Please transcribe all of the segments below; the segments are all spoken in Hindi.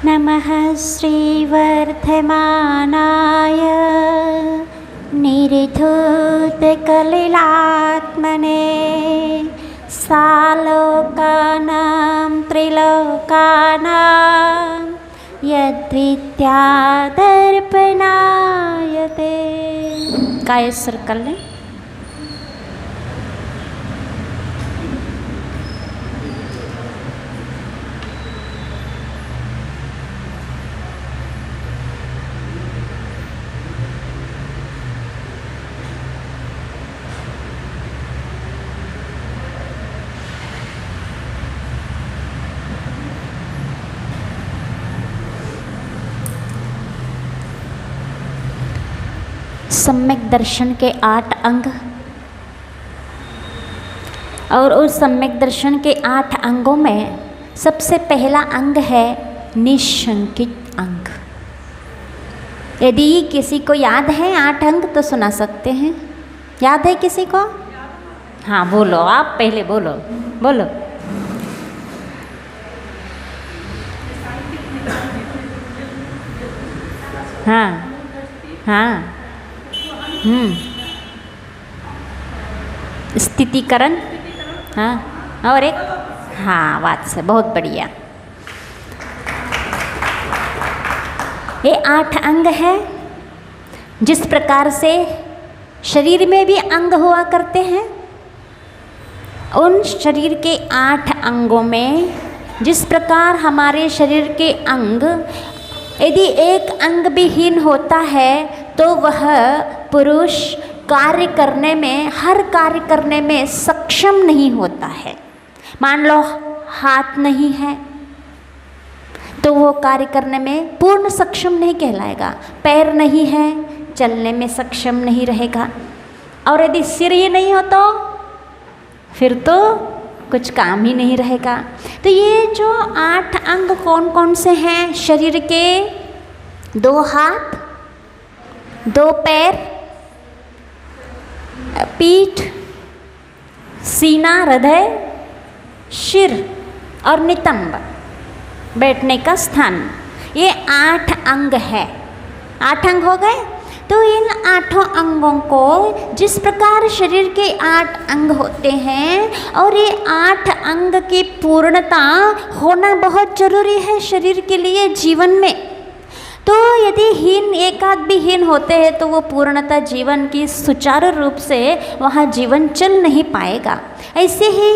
नमः श्रीवर्धमानाय निर्धूतकलिलात्मने सालोकानां त्रिलोकानां यद्विद्यादर्पणायते। कायस्वर कर लें। सम्यक दर्शन के 8 अंग और उस सम्यक दर्शन के 8 अंगों में सबसे पहला अंग है निशंकित अंग। यदि किसी को याद है 8 अंग तो सुना सकते हैं। याद है किसी को? हाँ बोलो, आप पहले बोलो बोलो। हाँ हाँ स्थितिकरण, हाँ और एक, हाँ बात से बहुत बढ़िया। ये 8 अंग है। जिस प्रकार से शरीर में भी अंग हुआ करते हैं, उन शरीर के 8 अंगों में जिस प्रकार हमारे शरीर के अंग, यदि एक अंग भी हीन होता है तो वह पुरुष कार्य करने में, हर कार्य करने में सक्षम नहीं होता है। मान लो हाथ नहीं है तो वो कार्य करने में पूर्ण सक्षम नहीं कहलाएगा। पैर नहीं है, चलने में सक्षम नहीं रहेगा। और यदि सिर ही नहीं हो तो फिर तो कुछ काम ही नहीं रहेगा। तो ये जो 8 अंग कौन कौन से हैं शरीर के? 2 हाथ, 2 पैर, पीठ, सीना, हृदय, सिर और नितंब, बैठने का स्थान। ये 8 अंग है। 8 अंग हो गए। तो इन 8 अंगों को, जिस प्रकार शरीर के 8 अंग होते हैं और ये 8 अंग की पूर्णता होना बहुत जरूरी है शरीर के लिए जीवन में। तो यदि हीन, एक आध भी हीन होते हैं तो वो पूर्णतः जीवन की सुचारू रूप से वहाँ जीवन चल नहीं पाएगा। ऐसे ही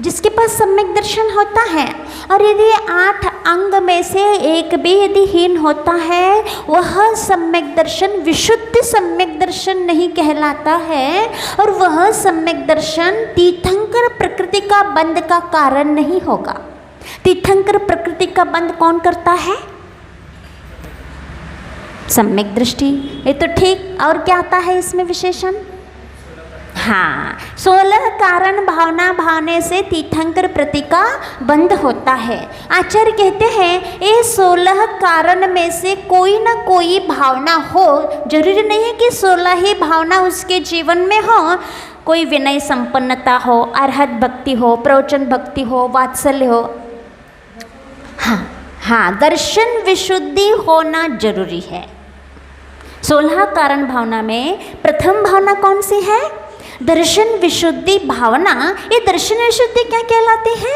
जिसके पास सम्यक दर्शन होता है और यदि 8 अंग में से एक भी यदि हीन होता है, वह सम्यक दर्शन विशुद्ध सम्यक दर्शन नहीं कहलाता है और वह सम्यक दर्शन तीर्थंकर प्रकृति का बंध का कारण नहीं होगा। तीर्थंकर प्रकृति का बंध कौन करता है? सम्यक दृष्टि। ये तो ठीक। और क्या आता है इसमें विशेषण? हाँ, 16 कारण भावना भावने से तीर्थंकर प्रति का बंध होता है। आचार्य कहते हैं ये 16 कारण में से कोई ना कोई भावना हो। जरूरी नहीं है कि 16 ही भावना उसके जीवन में हो। कोई विनय संपन्नता हो, अरहत भक्ति हो, प्रवचन भक्ति हो, वात्सल्य हो। हाँ, दर्शन विशुद्धि होना जरूरी है। 16 कारण भावना में प्रथम भावना कौन सी है? दर्शन विशुद्धि भावना। ये दर्शन विशुद्धि क्या कहलाती है?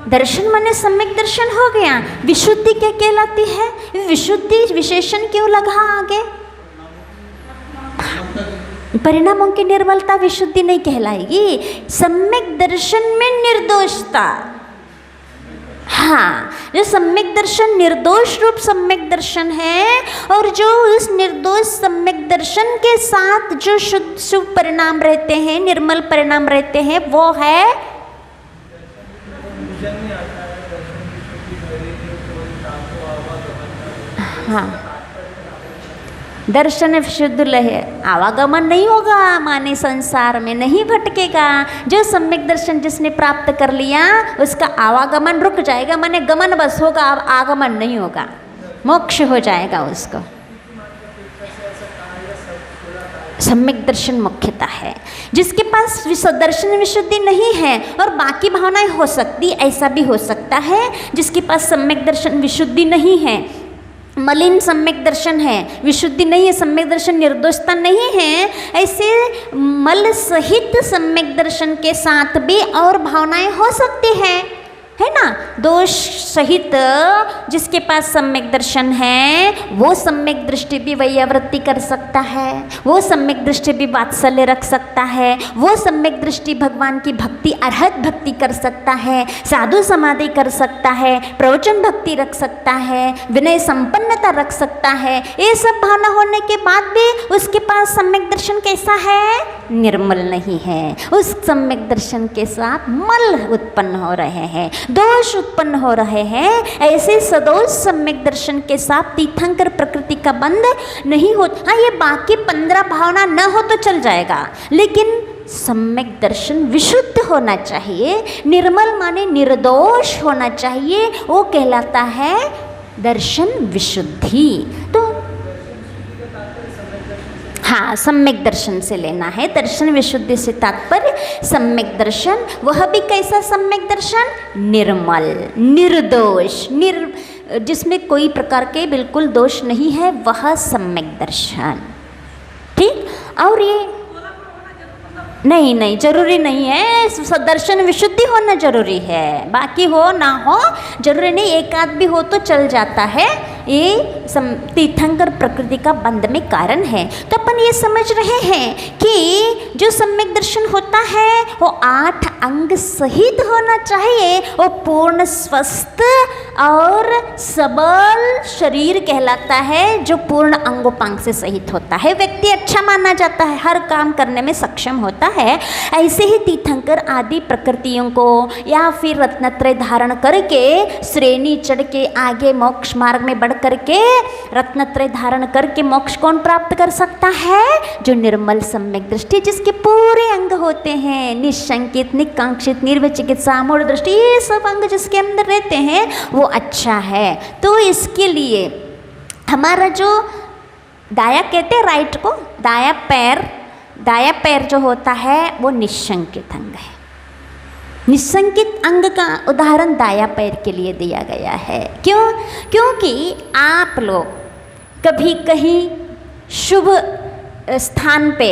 दर्शन माने सम्यक दर्शन हो गया। विशुद्धि क्या कहलाती है? विशुद्धि विशेषण क्यों लगा आगे? परिणामों की निर्मलता विशुद्धि नहीं कहलाएगी। सम्यक दर्शन में निर्दोषता। हाँ, जो सम्यक दर्शन निर्दोष रूप सम्यक दर्शन है और जो उस निर्दोष सम्यक दर्शन के साथ जो शुद्ध शुभ परिणाम रहते हैं, निर्मल परिणाम रहते हैं, वो है हाँ दर्शन शुद्ध लहे। आवागमन नहीं होगा, माने संसार में नहीं भटकेगा। जो सम्यक दर्शन जिसने प्राप्त कर लिया उसका आवागमन रुक जाएगा, माने गमन बस होगा, आगमन नहीं होगा, मोक्ष हो जाएगा उसको। सम्यक दर्शन मुख्यता है। जिसके पास दर्शन विशुद्धि नहीं है और बाकी भावनाएं हो सकती, ऐसा भी हो सकता है जिसके पास सम्यक दर्शन विशुद्धि नहीं है, मलिन सम्यक दर्शन है, विशुद्धि नहीं है, सम्यक दर्शन निर्दोषता नहीं है, ऐसे मल सहित सम्यक दर्शन के साथ भी और भावनाएं हो सकती हैं, है ना। दोष सहित जिसके पास सम्यक दर्शन है वो सम्यक दृष्टि भी वैयावृत्ति कर सकता है, वो सम्यक दृष्टि भी वात्सल्य रख सकता है, वो सम्यक दृष्टि भगवान की भक्ति अर्हत भक्ति कर सकता है, साधु समाधि कर सकता है, प्रवचन भक्ति रख सकता है, विनय संपन्नता रख सकता है। ये सब भावना होने के बाद भी उसके पास सम्यक दर्शन कैसा है? निर्मल नहीं है। उस सम्यक दर्शन के साथ मल उत्पन्न हो रहे हैं, दोष उत्पन्न हो रहे हैं। ऐसे सदोष सम्यक दर्शन के साथ तीर्थंकर प्रकृति का बंध नहीं होता। हाँ, ये बाकी 15 भावना न हो तो चल जाएगा, लेकिन सम्यक दर्शन विशुद्ध होना चाहिए, निर्मल माने निर्दोष होना चाहिए, वो कहलाता है दर्शन विशुद्धि। तो हाँ, सम्यक दर्शन से लेना है। दर्शन विशुद्धि से तात्पर्य सम्यक दर्शन, वह भी कैसा सम्यक दर्शन? निर्मल, निर्दोष, जिसमें कोई प्रकार के बिल्कुल दोष नहीं है, वह सम्यक दर्शन। ठीक। और ये नहीं जरूरी नहीं है, दर्शन विशुद्धि होना जरूरी है, बाकी हो ना हो जरूरी नहीं, एक आध भी हो तो चल जाता है। ये तीर्थंकर प्रकृति का बंध में कारण है। तो अपन ये समझ रहे हैं कि जो सम्यक दर्शन होता है वो 8 अंग सहित होना चाहिए, वो पूर्ण स्वस्थ और सबल शरीर कहलाता है, जो पूर्ण अंगोपांग से सहित होता है। व्यक्ति अच्छा माना जाता है, हर काम करने में सक्षम होता है। ऐसे ही तीर्थंकर आदि प्रकृतियों को या फिर रत्नत्रय धारण करके श्रेणी चढ़ के आगे मोक्ष मार्ग में बढ़ करके रत्नत्रय धारण करके मोक्ष कौन प्राप्त कर सकता है? जो निर्मल सम्यक दृष्टि, जिसके पूरे अंग होते हैं, निशंकित, निकांक्षित, निर्विचिकित, सामूढ़ दृष्टि, ये सब अंग जिसके अंदर रहते हैं वो अच्छा है। तो इसके लिए हमारा जो दाया कहते हैं राइट को, दाया पैर जो होता है वो निशंकित अंग है। निशंकित अंग का उदाहरण दाया पैर के लिए दिया गया है। क्यों? क्योंकि आप लोग कभी कहीं शुभ स्थान पे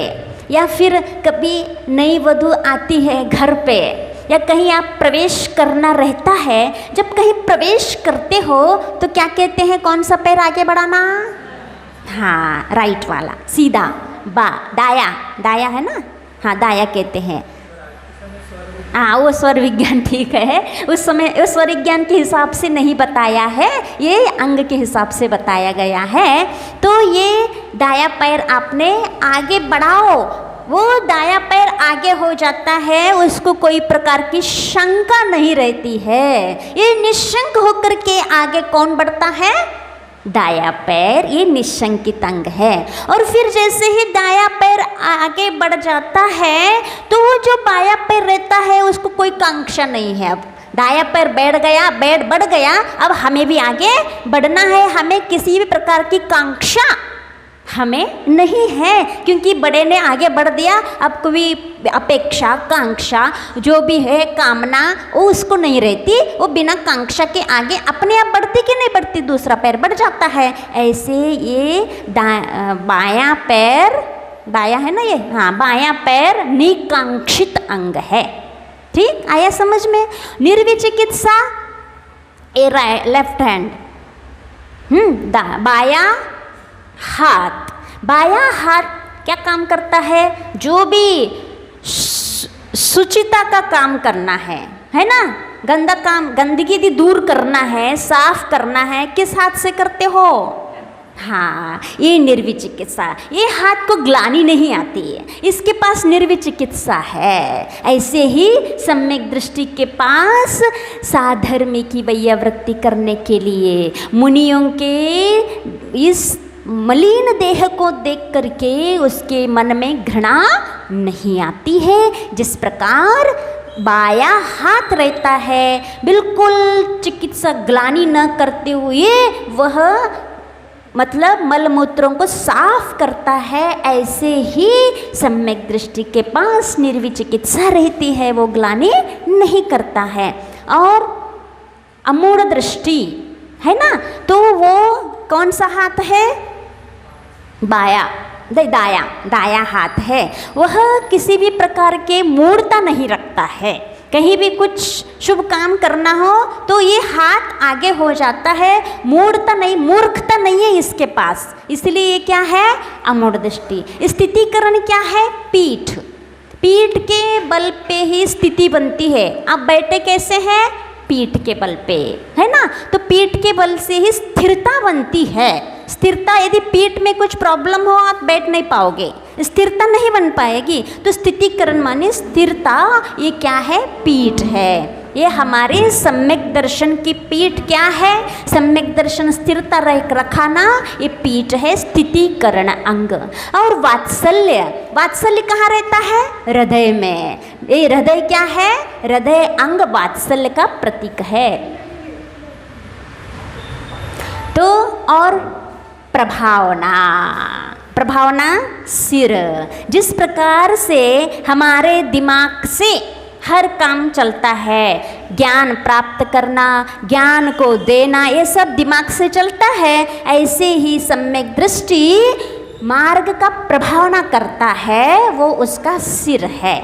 या फिर कभी नई वधू आती है घर पे, या कहीं आप प्रवेश करना रहता है, जब कहीं प्रवेश करते हो तो क्या कहते हैं? कौन सा पैर आगे बढ़ाना? हाँ, राइट वाला, सीधा दाया है ना। हाँ, दाया कहते हैं। हाँ, वो स्वर विज्ञान ठीक है, उस समय उस स्वर विज्ञान के हिसाब से नहीं बताया है, ये अंग के हिसाब से बताया गया है। तो ये दाया पैर आपने आगे बढ़ाओ, वो दाया पैर आगे हो जाता है, उसको कोई प्रकार की शंका नहीं रहती है। ये निशंक होकर के आगे कौन बढ़ता है? दाया पैर। ये निशंकित अंग है। और फिर जैसे ही दाया पैर आगे बढ़ जाता है तो वो जो बाया पैर रहता है उसको कोई कांक्षा नहीं है। अब दाया पैर बढ़ गया, अब हमें भी आगे बढ़ना है, हमें किसी भी प्रकार की कांक्षा हमें नहीं है, क्योंकि बड़े ने आगे बढ़ दिया। अब कोई अपेक्षा, कांक्षा जो भी है, कामना, वो उसको नहीं रहती, वो बिना कांक्षा के आगे अपने आप बढ़ती कि नहीं बढ़ती, दूसरा पैर बढ़ जाता है। ऐसे ये बायां पैर, दाया है ना ये, हाँ, बायां पैर निकांक्षित अंग है। ठीक, आया समझ में? निर्विचिकित्सा लेफ्ट हैंड, बाया हाथ क्या काम करता है? जो भी शुचिता का काम करना है ना, गंदगी दूर करना है, साफ करना है, किस हाथ से करते हो? हाँ, ये निर्विचिकित्सा, ये हाथ को ग्लानि नहीं आती है, इसके पास निर्विचिकित्सा है। ऐसे ही सम्यक दृष्टि के पास साधर्मी की वैयावृत्ति करने के लिए मुनियों के इस मलिन देह को देख करके उसके मन में घृणा नहीं आती है। जिस प्रकार बाया हाथ रहता है, बिल्कुल चिकित्सा ग्लानि न करते हुए वह मतलब मलमूत्रों को साफ करता है, ऐसे ही सम्यक दृष्टि के पास निर्विचिकित्सा रहती है, वो ग्लानि नहीं करता है। और अमूढ़ दृष्टि है ना, तो वो कौन सा हाथ है? बाया दाया हाथ है। वह किसी भी प्रकार के मूढ़ता नहीं रखता है। कहीं भी कुछ शुभ काम करना हो तो ये हाथ आगे हो जाता है, मूढ़ता नहीं, मूर्खता नहीं है इसके पास, इसलिए ये क्या है? अमूढ़ दृष्टि। स्थितिकरण क्या है? पीठ, पीठ के बल पे ही स्थिति बनती है। आप बैठे कैसे हैं? पीठ के बल पे, है ना, तो पीठ के बल से ही स्थिरता बनती है। स्थिरता, यदि पीठ में कुछ प्रॉब्लम हो आप बैठ नहीं पाओगे, स्थिरता नहीं बन पाएगी। तो स्थितिकरण माने स्थिरता, ये क्या है? पीठ है। ये हमारे सम्यक दर्शन की पीठ क्या है? सम्यक दर्शन स्थिरता रखाना, ये पीठ है, स्थितिकरण अंग। और वात्सल्य, वात्सल्य कहाँ रहता है? हृदय में। ये हृदय क्या है? हृदय अंग वात्सल्य का प्रतीक है। तो और प्रभावना, प्रभावना सिर, जिस प्रकार से हमारे दिमाग से हर काम चलता है, ज्ञान प्राप्त करना, ज्ञान को देना, ये सब दिमाग से चलता है, ऐसे ही सम्यक दृष्टि मार्ग का प्रभावना करता है, वो उसका सिर है।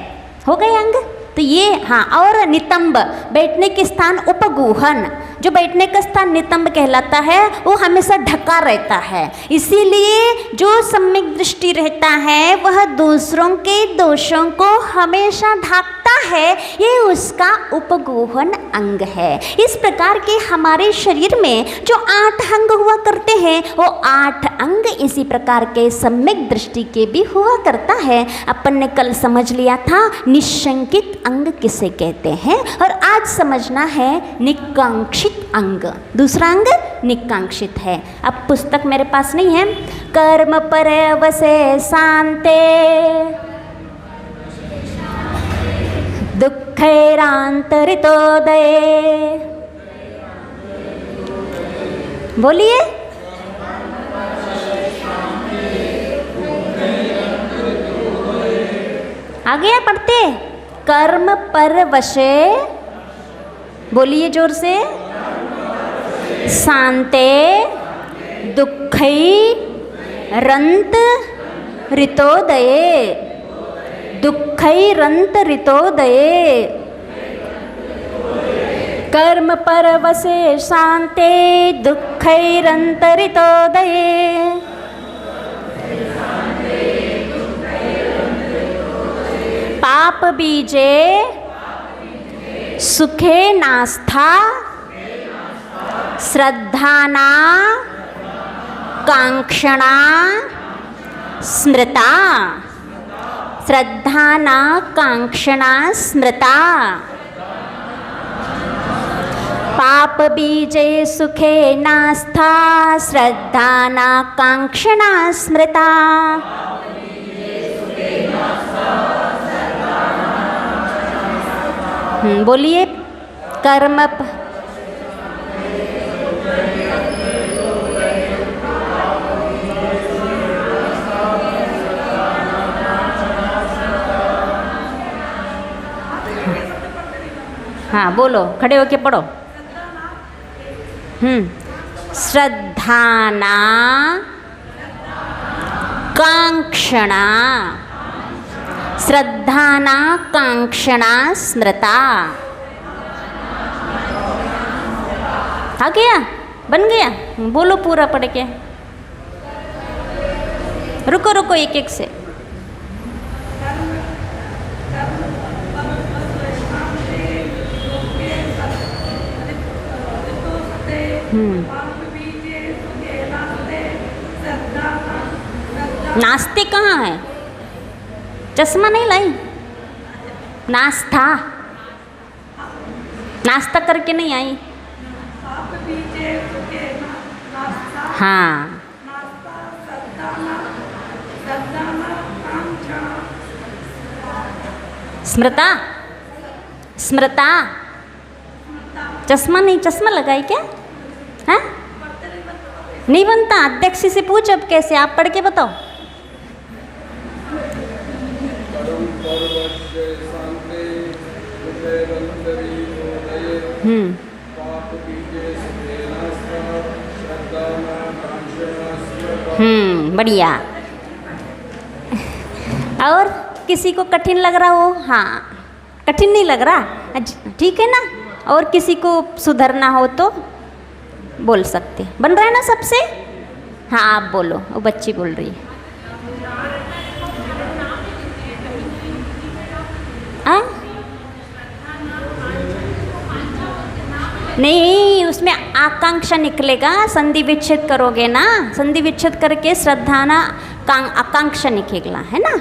हो गए अंग? तो ये हाँ। और नितंब, बैठने के स्थान उपगुहन, जो बैठने का स्थान नितंब कहलाता है, वो हमेशा ढका रहता है। इसीलिए जो सम्यक दृष्टि रहता है वह दूसरों के दोषों को हमेशा ढकता है, ये उसका उपगुहन अंग है। इस प्रकार के हमारे शरीर में जो 8 अंग हुआ करते हैं, वो 8 अंग इसी प्रकार के सम्यक दृष्टि के भी हुआ करता है। अपन ने कल समझ लिया था निशंकित अंग किसे कहते हैं, और आज समझना है निकांक्षित अंग। दूसरा अंग निकांक्षित है। अब पुस्तक मेरे पास नहीं है। कर्म परवसे शांते दुःखैरान्तरितोदये, बोलिए। आ गया पढ़ते? कर्म परवशे, बोलिए जोर से, शांते दुःखैरन्तरितोदये, दुःखैरन्तरितोदये। कर्म परवशे शांते दुःखैरन्तरितोदये। पाप बीजे सुखे नास्था, श्रद्धाना कांक्षणा स्मृता, श्रद्धाना कांक्षणा स्मृता। पाप बीजे सुखे नास्था, श्रद्धाना कांक्षणा स्मृता। बोलिए। कर्म हाँ बोलो, खड़े होके पढ़ो। श्रद्धाना कांक्षणा, श्रद्धाना कांक्षणा स्मृता। आ गया? बन गया? बोलो पूरा पढ़ के। रुको रुको, एक एक से। नाश्ते कहाँ है? चश्मा नहीं लाई? नाश्ता, नाश्ता करके नहीं आई? हाँ, स्मृता, स्मृता। चश्मा नहीं, चश्मा लगाई क्या? हाँ नहीं बनता। अध्यक्ष से पूछ अब कैसे, आप पढ़ के बताओ। बढ़िया। और किसी को कठिन लग रहा हो, हाँ कठिन नहीं लग रहा, ठीक है ना। और किसी को सुधरना हो तो बोल सकते। बन रहा है ना सबसे? हाँ आप बोलो, वो बच्ची बोल रही है। हाँ नहीं, उसमें आकांक्षा निकलेगा। संधि विच्छेद करोगे ना, संधि विच्छेद करके श्रद्धाना आकांक्षा निकलेगा, है ना।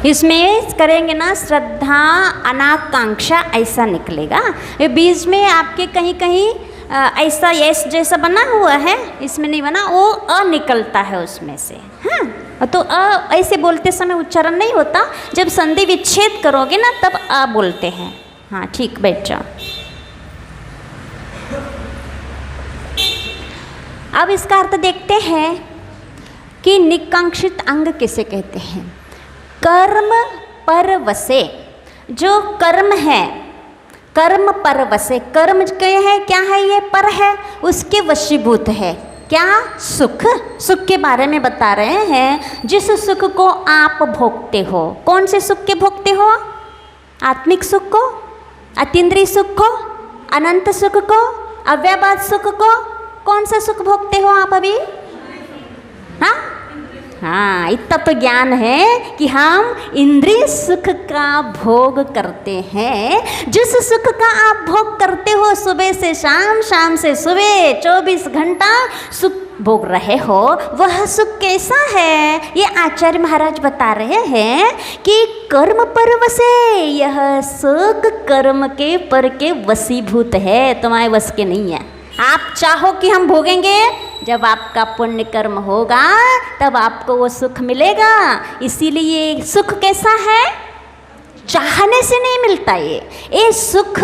इसमें करेंगे ना श्रद्धा अनाकांक्षा, ऐसा निकलेगा। ये बीच में आपके कहीं कहीं ऐसा यस जैसा बना हुआ है, इसमें नहीं बना, वो अ निकलता है उसमें से। हाँ तो अ ऐसे बोलते समय उच्चारण नहीं होता, जब संधि विच्छेद करोगे ना तब अ बोलते हैं। हाँ ठीक, बैठ जाओ। अब इसका अर्थ देखते हैं कि निकांक्षित अंग किसे कहते हैं। कर्म पर वसे, जो कर्म है, कर्म पर वसे, कर्म के है क्या है, ये पर है, उसके वशीभूत है क्या, सुख। सुख के बारे में बता रहे हैं। जिस सुख को आप भोगते हो, कौन से सुख के भोगते हो? आत्मिक सुख को, अतीन्द्रिय सुख को, अनंत सुख को, अव्ययबाद सुख को, कौन सा सुख भोगते हो आप अभी? हाँ हाँ, इतना तो ज्ञान है कि हम इंद्रिय सुख का भोग करते हैं। जिस सुख का आप भोग करते हो सुबह से शाम, शाम से सुबह, 24 घंटा सुख भोग रहे हो, वह सुख कैसा है? ये आचार्य महाराज बता रहे हैं कि कर्म पर वसे, यह सुख कर्म के पर के वशीभूत है, तुम्हारे वश के नहीं है। आप चाहो कि हम भोगेंगे, जब आपका पुण्य कर्म होगा तब आपको वो सुख मिलेगा। इसीलिए सुख कैसा है? चाहने से नहीं मिलता, ये सुख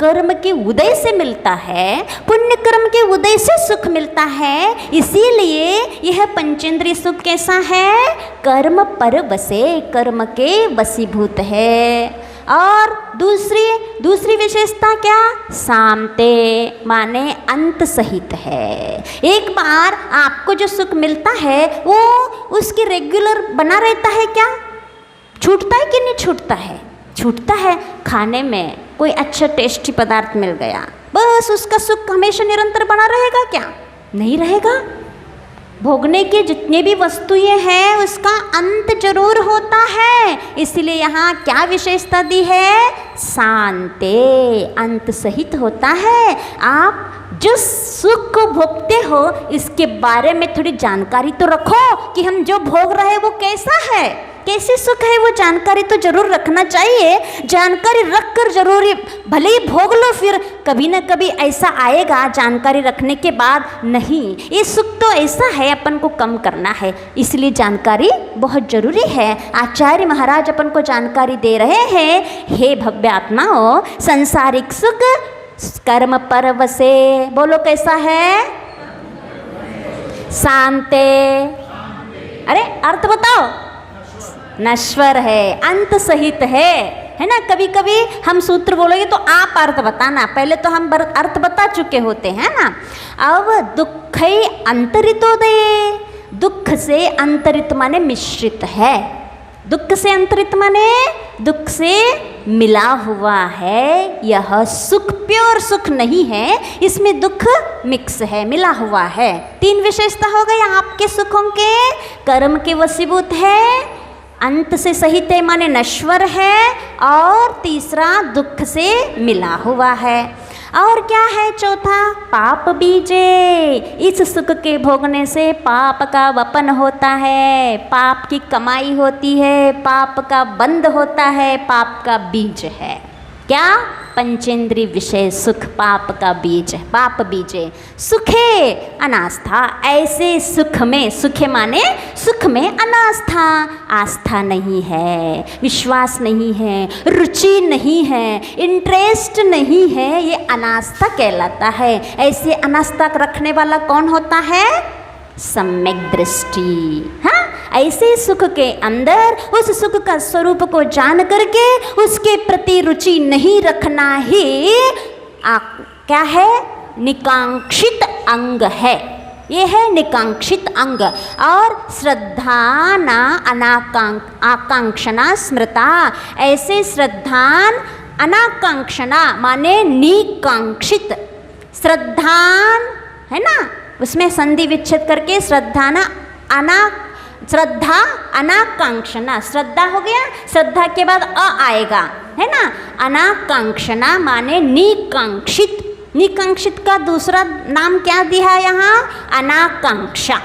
कर्म के उदय से मिलता है, पुण्य कर्म के उदय से सुख मिलता है। इसीलिए यह पंचेंद्रिय सुख कैसा है? कर्म पर वसे, कर्म के वशीभूत है। और दूसरी विशेषता क्या? शांते, माने अंत सहित है। एक बार आपको जो सुख मिलता है वो उसकी रेगुलर बना रहता है क्या? छूटता है कि नहीं छूटता है? छूटता है। खाने में कोई अच्छा टेस्टी पदार्थ मिल गया, बस उसका सुख हमेशा निरंतर बना रहेगा क्या? नहीं रहेगा। भोगने के जितने भी वस्तुएं हैं उसका अंत जरूर होता है। इसलिए यहाँ क्या विशेषता दी है? शांते, अंत सहित होता है। आप जिस सुख को भोगते हो इसके बारे में थोड़ी जानकारी तो रखो कि हम जो भोग रहे हैं वो कैसा है, कैसे सुख है, वो जानकारी तो जरूर रखना चाहिए। जानकारी रख कर जरूरी, भले ही भोग लो, फिर कभी ना कभी ऐसा आएगा जानकारी रखने के बाद, नहीं ये सुख तो ऐसा है, अपन को कम करना है, इसलिए जानकारी बहुत जरूरी है। आचार्य महाराज अपन को जानकारी दे रहे हैं, हे भव्य आत्माओं, संसारिक सुख कर्म पर वसे, बोलो कैसा है? शांते। अरे अर्थ बताओ। नश्वर है, अंत सहित है ना। कभी कभी हम सूत्र बोलोगे तो आप अर्थ बताना, पहले तो हम अर्थ बता चुके होते हैं ना। अब दुख अंतरितोदय, दुख से अंतरित माने मिश्रित है, दुख से अंतरित माने दुख से मिला हुआ है। यह सुख प्योर सुख नहीं है, इसमें दुख मिक्स है, मिला हुआ है। 3 विशेषता हो गई आपके सुखों के। कर्म के वशीभूत है, अंत से सहित है माने नश्वर है, और तीसरा दुख से मिला हुआ है। और क्या है चौथा? पाप बीजे, इस सुख के भोगने से पाप का वपन होता है, पाप की कमाई होती है, पाप का बंध होता है, पाप का बीज है। क्या? पंचेंद्रिय विषय सुख पाप का बीज, पाप बीजे सुखे अनास्था। ऐसे सुख में, सुखे माने सुख में अनास्था, आस्था नहीं है, विश्वास नहीं है, रुचि नहीं है, इंटरेस्ट नहीं है, ये अनास्था कहलाता है। ऐसे अनास्था रखने वाला कौन होता है? सम्यक दृष्टि। हाँ, ऐसे सुख के अंदर उस सुख का स्वरूप को जान करके उसके प्रति रुचि नहीं रखना ही क्या है? निकांक्षित अंग है। ये है निकांक्षित अंग। और श्रद्धा ना आकांक्षणा स्मृता, ऐसे श्रद्धान अनाकांक्षणा माने निकांक्षित, श्रद्धान है ना, उसमें संधि विच्छेद करके श्रद्धाना श्रद्धा अनाकांक्षणा, श्रद्धा हो गया, श्रद्धा के बाद अ आएगा है ना। अनाकांक्षणा माने निकांक्षित, निकांक्षित का दूसरा नाम क्या दिया है यहाँ? अनाकांक्षा।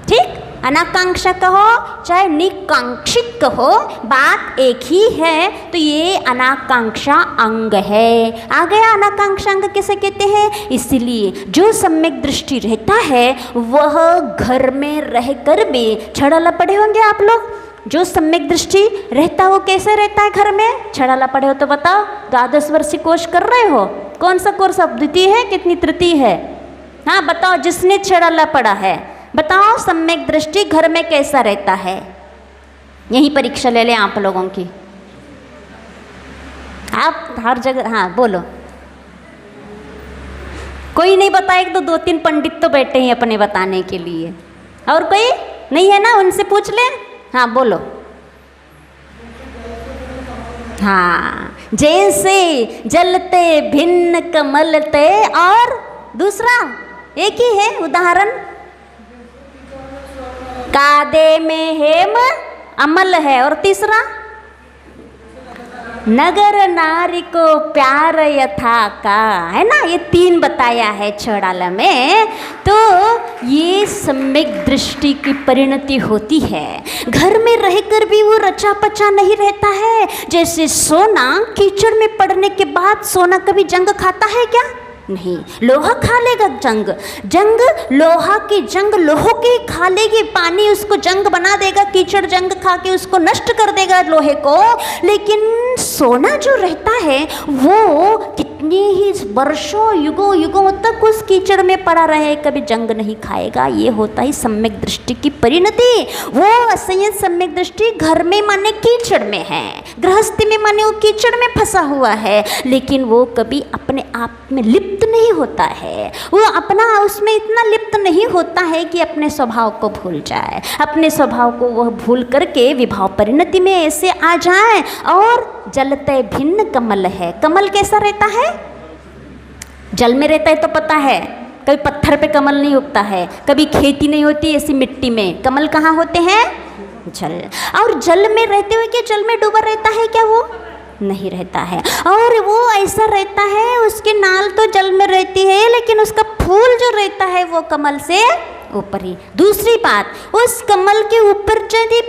ठीक, अनाकांक्षा कहो चाहे निकांक्षित कहो, बात एक ही है। तो ये अनाकांक्षा अंग है। आ गया अनाकांक्षा अंग किसे कहते हैं? इसलिए जो सम्यक दृष्टि रहता है वह घर में रहकर भी, छड़ाला पढ़े होंगे आप लोग, जो सम्यक दृष्टि रहता है वो कैसे रहता है घर में? छड़ाला पढ़े हो तो बताओ। द्वादश वर्षीय कोर्स कर रहे हो? कौन सा कोर्स? अब द्वितीय है कितनी तृतीय है? हाँ बताओ, जिसने छड़ाला पढ़ा है बताओ सम्यक दृष्टि घर में कैसा रहता है? यही परीक्षा ले लें आप लोगों की, आप हर जगह। हाँ बोलो, कोई नहीं बताएगा तो 2-3 पंडित तो बैठे हैं अपने बताने के लिए। और कोई नहीं है ना? उनसे पूछ ले। हाँ बोलो। हाँ, जैसे जलते भिन्न कमलते, और दूसरा एक ही है उदाहरण, कादे में हेम अमल है, और तीसरा नगर नारी को प्यार यथा का, है ना। ये 3 बताया है छड़ाला में। तो ये सम्यक दृष्टि की परिणति होती है। घर में रहकर भी वो रचा पचा नहीं रहता है। जैसे सोना, कीचड़ में पड़ने के बाद सोना कभी जंग खाता है क्या? नहीं। लोहा खा लेगा जंग, जंग लोहा की जंग लोहो की खा लेगी, पानी उसको जंग बना देगा, कीचड़ जंग खा के उसको नष्ट कर देगा लोहे को। लेकिन सोना जो रहता है वो कितने ही वर्षों युगों युगों तक उस कीचड़ में पड़ा रहे, कभी जंग नहीं खाएगा। ये होता है सम्यक दृष्टि की परिणति। वो असंयत सम्यक दृष्टि घर में माने कीचड़ में है, गृहस्थी में माने वो कीचड़ में फंसा हुआ है, लेकिन वो कभी अपने आप में लिप्त नहीं होता है। वो अपना उसमें इतना लिप्त नहीं होता है कि अपने स्वभाव को भूल जाए। अपने स्वभाव को वह भूल करके विभाव परिणति में ऐसे आ जाए। और जलते भिन्न कमल है। कमल कैसा रहता है? जल में रहता है तो पता है, कभी पत्थर पे कमल नहीं उगता है, कभी खेती नहीं होती ऐसी मिट्टी में। कमल कहाँ होते हैं? जल। और जल में रहते हुए क्या जल में डूबा रहता है क्या? वो नहीं रहता है। और वो ऐसा रहता है, उसकी नाल तो जल में रहती है लेकिन उसका फूल जो रहता है वो कमल से ऊपर ही। दूसरी बात, उस कमल के ऊपर यदि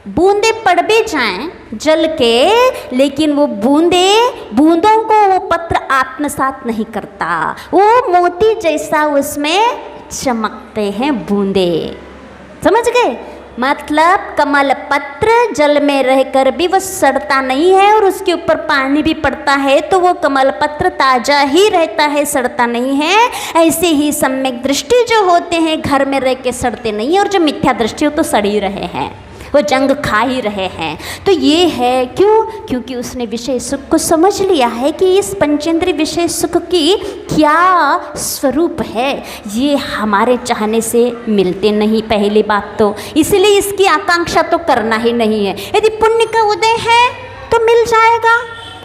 बूंदे पड़ भी जाएं जल के, लेकिन वो बूंदों को वो पत्र आत्मसात नहीं करता। वो मोती जैसा उसमें चमकते हैं बूंदे। समझ गए? मतलब कमल पत्र जल में रहकर भी वो सड़ता नहीं है, और उसके ऊपर पानी भी पड़ता है तो वो कमल पत्र ताजा ही रहता है, सड़ता नहीं है। ऐसे ही सम्यक दृष्टि जो होते हैं घर में रह के सड़ते नहीं है, और जो मिथ्या दृष्टि हो तो सड़ ही रहे हैं, वो जंग खा ही रहे हैं। तो ये है क्यों? क्योंकि उसने विषय सुख को समझ लिया है कि इस पंचेंद्रिय विषय सुख की क्या स्वरूप है। ये हमारे चाहने से मिलते नहीं, पहली बात तो, इसलिए इसकी आकांक्षा तो करना ही नहीं है। यदि पुण्य का उदय है तो मिल जाएगा,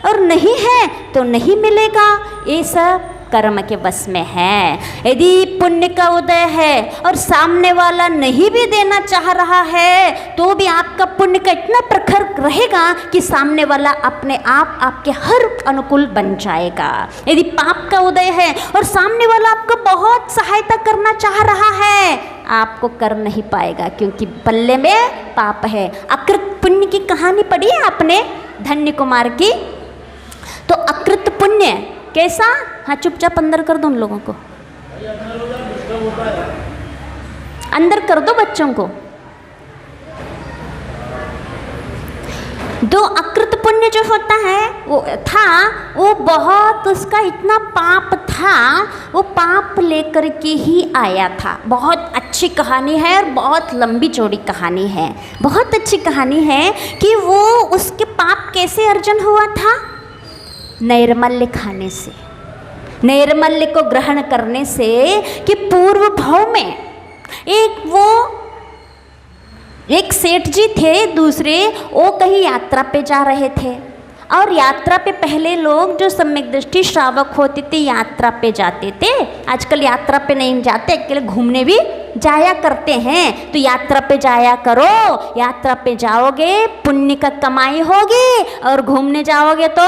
और नहीं है तो नहीं मिलेगा। ये सब कर्म के वश में है। यदि पुण्य का उदय है और सामने वाला नहीं भी देना चाह रहा है तो भी आपका पुण्य का इतना प्रखर रहेगा कि सामने वाला अपने आप आपके हर अनुकूल बन जाएगा। यदि पाप का उदय है और सामने वाला आपको बहुत सहायता करना चाह रहा है, आपको कर नहीं पाएगा, क्योंकि पल्ले में पाप है। अकृत पुण्य की कहानी पढ़ी है आपने, धन्य कुमार की? तो अकृत पुण्य कैसा? हाँ चुपचाप अंदर कर दो उन लोगों को, अंदर कर दो बच्चों को। दो अकृत पुण्य जो होता है वो बहुत, उसका इतना पाप था, वो पाप लेकर के ही आया था। बहुत अच्छी कहानी है और बहुत लंबी चौड़ी कहानी है। बहुत अच्छी कहानी है कि वो उसके पाप कैसे अर्जन हुआ था? नैर्मल्य खाने से, नैर्मल्य को ग्रहण करने से। कि पूर्व भाव में एक सेठ जी थे, दूसरे वो कहीं यात्रा पे जा रहे थे, और यात्रा पे पहले लोग जो सम्यक दृष्टि श्रावक होते थे यात्रा पे जाते थे। आजकल यात्रा पे नहीं जाते, अकेले घूमने भी जाया करते हैं। तो यात्रा पे जाया करो, यात्रा पे जाओगे पुण्य का कमाई होगी, और घूमने जाओगे तो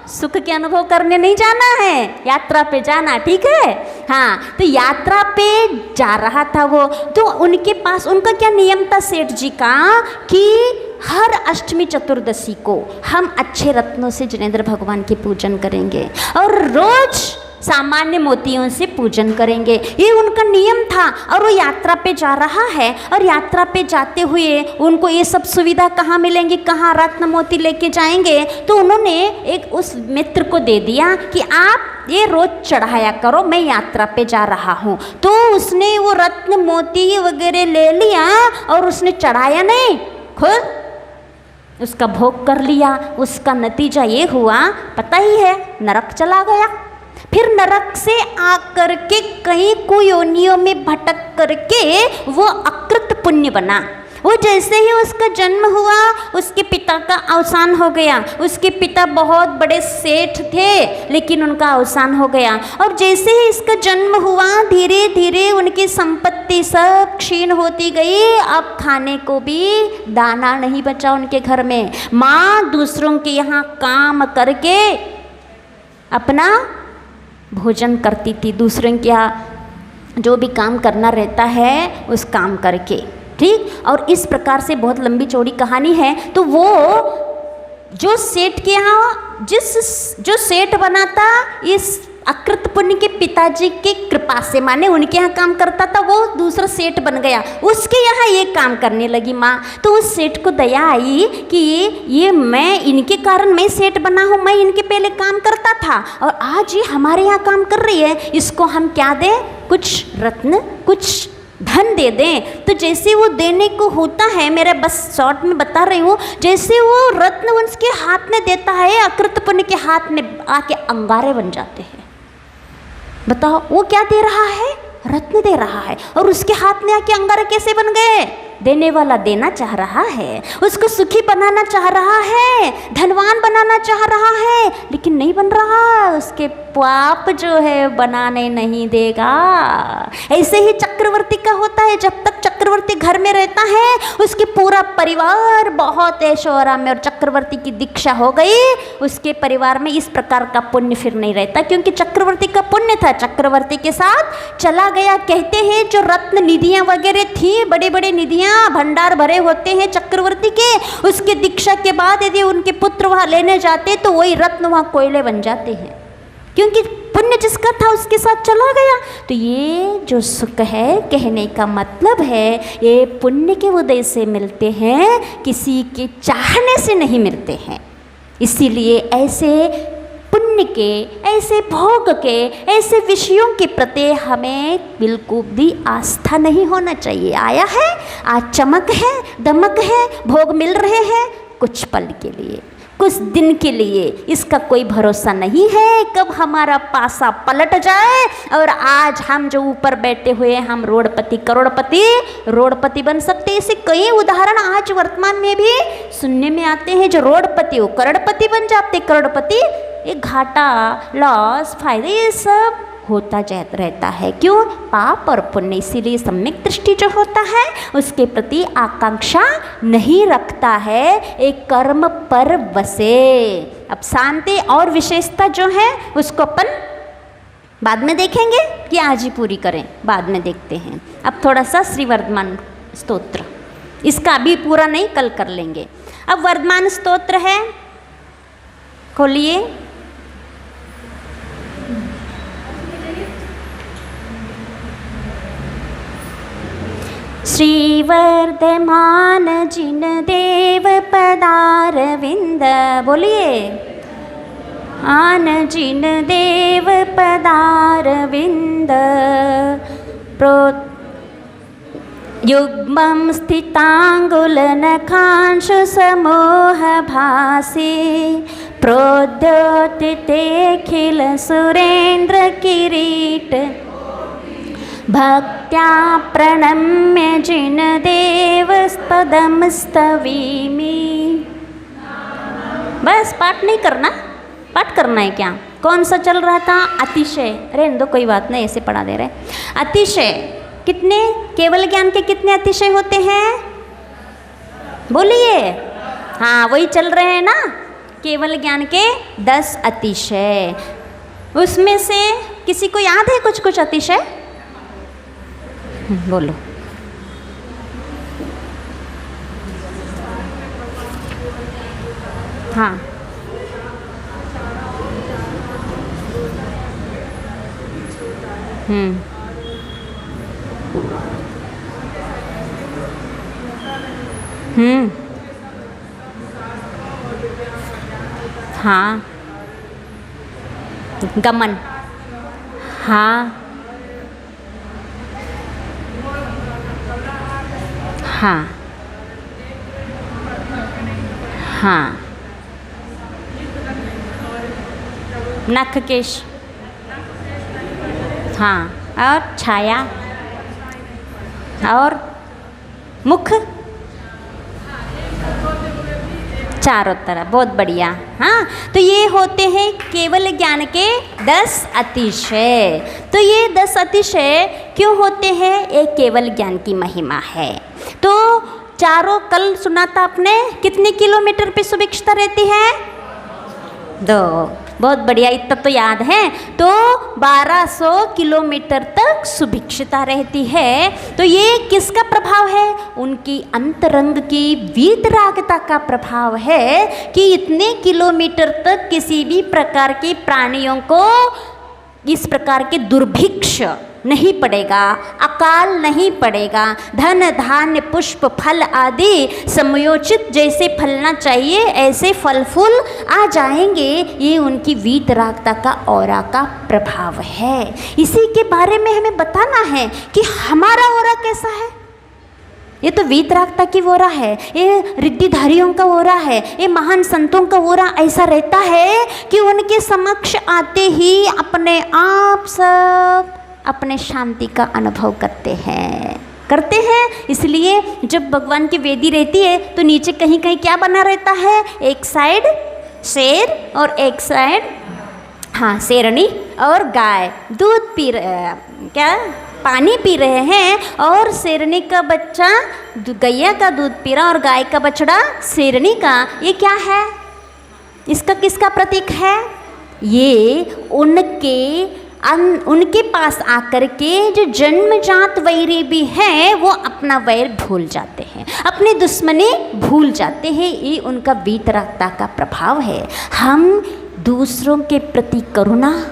सुख के अनुभव करने नहीं जाना है, यात्रा पे जाना, ठीक है। हाँ, तो यात्रा पे जा रहा था वो, तो उनके पास उनका क्या नियम था सेठ जी का कि हर अष्टमी चतुर्दशी को हम अच्छे रत्नों से जिनेंद्र भगवान की पूजन करेंगे और रोज सामान्य मोतियों से पूजन करेंगे, ये उनका नियम था। और वो यात्रा पे जा रहा है, और यात्रा पे जाते हुए उनको ये सब सुविधा कहाँ मिलेंगी, कहाँ रत्न मोती लेके जाएंगे। तो उन्होंने एक उस मित्र को दे दिया कि आप ये रोज चढ़ाया करो, मैं यात्रा पे जा रहा हूँ। तो उसने वो रत्न मोती वगैरह ले लिया और उसने चढ़ाया नहीं, खुद उसका भोग कर लिया। उसका नतीजा ये हुआ, पता ही है, नरक चला गया। फिर नरक से आकर के कई कुयोनियों में भटक करके वो अकृत पुण्य बना। वो जैसे ही उसका जन्म हुआ, उसके पिता का अवसान हो गया। उसके पिता बहुत बड़े सेठ थे, लेकिन उनका अवसान हो गया। और जैसे ही इसका जन्म हुआ, धीरे धीरे उनकी संपत्ति सब क्षीण होती गई। अब खाने को भी दाना नहीं बचा उनके घर में। माँ दूसरों के यहाँ काम करके अपना भोजन करती थी, दूसरों के यहाँ जो भी काम करना रहता है उस काम करके, ठीक। और इस प्रकार से बहुत लंबी चौड़ी कहानी है। तो वो जो सेठ के यहाँ जो सेठ बना था, इस अकृत पुण्य के पिताजी की कृपा से, माने उनके यहाँ काम करता था, वो दूसरा सेठ बन गया, उसके यहाँ ये काम करने लगी माँ। तो उस सेठ को दया आई कि ये मैं इनके कारण मैं सेठ बना हूँ, मैं इनके पहले काम करता था और आज ये हमारे यहाँ काम कर रही है, इसको हम क्या दें, कुछ रत्न कुछ धन दे दें। तो जैसे वो देने को होता है, मेरा बस शॉर्ट में बता रही हूँ, जैसे वो रत्न उसके हाथ में देता है, अकृत पुण्य के हाथ में आके अंगारे बन जाते हैं। बताओ, वो क्या दे रहा है, रत्न दे रहा है, और उसके हाथ में आके अंगारे कैसे बन गए? देने वाला देना चाह रहा है, उसको सुखी बनाना चाह रहा है, धनवान बनाना चाह रहा है, लेकिन नहीं बन रहा, उसके पाप जो है बनाने नहीं देगा। ऐसे ही चक्रवर्ती का होता है, जब तक चक्रवर्ती घर में रहता है, उसके पूरा परिवार बहुत ऐशोआराम में, और चक्रवर्ती की दीक्षा हो गई, उसके परिवार में इस प्रकार का पुण्य फिर नहीं रहता, क्योंकि चक्रवर्ती का पुण्य था, चक्रवर्ती के साथ चला गया। कहते हैं जो रत्न निधियाँ वगैरह थी, बड़े बड़े निधियाँ भंडार भरे होते हैं चक्रवर्ती के, उसके दीक्षा के बाद यदि उनके पुत्र वहाँ लेने जाते तो वही रत्न वहाँ कोयले बन जाते हैं, क्योंकि पुण्य जिसका था उसके साथ चला गया। तो ये जो सुख है, कहने का मतलब है, ये पुण्य के उदय से मिलते हैं, किसी के चाहने से नहीं मिलते हैं। इसीलिए ऐसे पुण्य के, ऐसे भोग के, ऐसे विषयों के प्रति हमें बिल्कुल भी आस्था नहीं होना चाहिए। आया है, आज चमक है, दमक है, भोग मिल रहे हैं, कुछ पल के लिए, कुछ दिन के लिए, इसका कोई भरोसा नहीं है कब हमारा पासा पलट जाए और आज हम जो ऊपर बैठे हुए हैं, हम रोडपति बन सकते हैं। ऐसे कई उदाहरण आज वर्तमान में भी सुनने में आते हैं, जो रोडपति हो करोड़पति बन जाते। करोड़पति, ये घाटा, लॉस, फायदे, ये सब होता रहता है। क्यों? पाप और पुण्य। इसीलिए सम्यक दृष्टि जो होता है उसके प्रति आकांक्षा नहीं रखता है, एक कर्म पर बसे। अब शांति और विशेषता जो है उसको अपन बाद में देखेंगे कि आज ही पूरी करें, बाद में देखते हैं। अब थोड़ा सा श्री वर्धमान स्तोत्र, इसका अभी पूरा नहीं, कल कर लेंगे। अब वर्धमान स्तोत्र है, खोलिए। श्रीवर्धमान जिन देव पदारविंद, बोलिए, आन जिन देव पदारविंद, प्रो युग्मं स्थितांगुलनखांशु समूह भासी, प्रोद्योतितेऽखिल सुरेंद्र किरीट, भक्त्या प्रणम्य जिन देव पदम स्तवीमि। बस पाठ नहीं करना, पाठ करना है क्या? कौन सा चल रहा था? अतिशय। रहने दो, कोई बात नहीं, ऐसे पढ़ा दे रहे। अतिशय कितने, केवल ज्ञान के कितने अतिशय होते हैं? बोलिए। हाँ, वही चल रहे हैं ना, केवल ज्ञान के 10 अतिशय। उसमें से किसी को याद है कुछ कुछ अतिशय? बोलो। हाँ, हाँ, गमन, हाँ, हाँ, हाँ, नख केश, हाँ, और छाया, और मुख, चारों तरफ। बहुत बढ़िया। हाँ, तो ये होते हैं केवल ज्ञान के 10 अतिशय। तो ये 10 अतिशय क्यों होते हैं? एक केवल ज्ञान की महिमा है। तो चारों, कल सुना था आपने, कितने किलोमीटर पे सुभिक्षता रहती है? 2। बहुत बढ़िया, इतना तो याद है। तो 1200 किलोमीटर तक सुभिक्षता रहती है। तो ये किसका प्रभाव है? उनकी अंतरंग की वीतरागता का प्रभाव है कि इतने किलोमीटर तक किसी भी प्रकार के प्राणियों को इस प्रकार के दुर्भिक्ष नहीं पड़ेगा, अकाल नहीं पड़ेगा। धन धान्य पुष्प फल आदि समयोचित जैसे फलना चाहिए ऐसे फल फूल आ जाएंगे। ये उनकी वीतरागता का औरा का प्रभाव है। इसी के बारे में हमें बताना है कि हमारा औरा कैसा है। ये तो वीतरागता की ओरा है, ये रिद्धिधारियों का ओरा है, ये महान संतों का ओरा ऐसा रहता है कि उनके समक्ष आते ही अपने आप सब अपने शांति का अनुभव करते हैं। इसलिए जब भगवान की वेदी रहती है तो नीचे कहीं कहीं क्या बना रहता है? एक साइड शेर और एक साइड शेरनी और गाय दूध पी पानी पी रहे हैं, और शेरनी का बच्चा गैया का दूध पी रहा और गाय का बछड़ा शेरनी का। ये क्या है? इसका किसका प्रतीक है? ये उनके पास आकर के जो जन्मजात वैरी भी हैं वो अपना वैर भूल जाते हैं, अपनी दुश्मनी भूल जाते हैं। ये उनका वीतरागता का प्रभाव है। हम दूसरों के प्रति करुणा,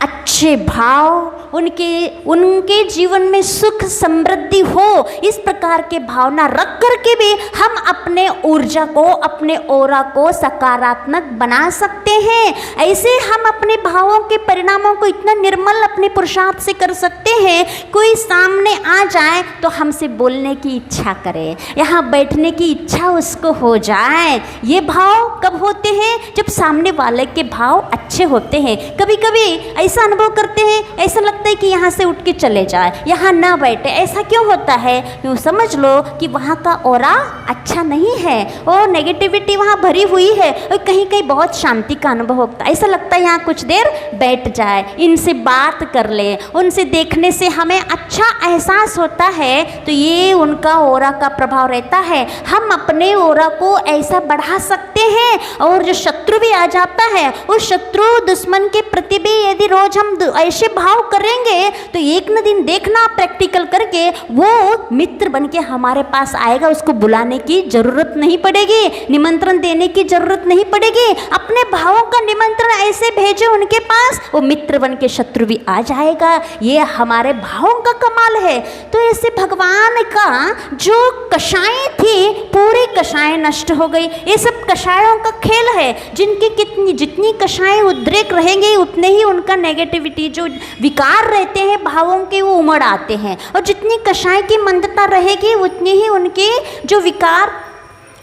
अच्छे भाव, उनके जीवन में सुख समृद्धि हो, इस प्रकार के भावना रख करके भी हम अपने ऊर्जा को, अपने ओरा को सकारात्मक बना सकते हैं। ऐसे हम अपने भावों के परिणामों को इतना निर्मल अपने पुरुषार्थ से कर सकते हैं। कोई सामने आ जाए तो हमसे बोलने की इच्छा करे, यहाँ बैठने की इच्छा उसको हो जाए। ये भाव कब होते हैं? जब सामने वाले के भाव अच्छे होते हैं। कभी कभी ऐसा अनुभव करते हैं, ऐसा लगता है कि यहाँ से उठ के चले जाए, यहाँ ना बैठे। ऐसा क्यों होता है? यूँ समझ लो कि वहाँ का ऑरा अच्छा नहीं है और नेगेटिविटी वहाँ भरी हुई है, और कहीं कहीं बहुत शांति का अनुभव होता है। ऐसा लगता है यहाँ कुछ देर बैठ जाए, इनसे बात कर ले, उनसे देखने से हमें अच्छा एहसास होता है। तो ये उनका ऑरा का प्रभाव रहता है। हम अपने ऑरा को ऐसा बढ़ा सकते जाते हैं और जो शत्रु भी आ जाता है, उस शत्रु दुश्मन के प्रति भी यदि रोज हम ऐसे भाव करेंगे तो एक न दिन देखना प्रैक्टिकल करके वो मित्र बन के हमारे पास आएगा। उसको बुलाने की जरूरत नहीं पड़ेगी, निमंत्रण देने की जरूरत नहीं पड़ेगी। अपने भावों का निमंत्रण ऐसे भेजे उनके पास, वो मित्र बन के शत्रु भी आ जाएगा। ये हमारे भावों का कमाल है। तो ऐसे भगवान का जो कषाय थी, पूरी कषाय नष्ट हो गई। ये सब कषायों का खेल है। जिनकी जितनी कषाय उद्रेक रहेंगे उतने ही उनका नेगेटिविटी जो विकार रहते हैं भावों के वो उमड़ आते हैं, और जितनी कषाय की मंदता रहेगी उतनी ही उनके जो विकार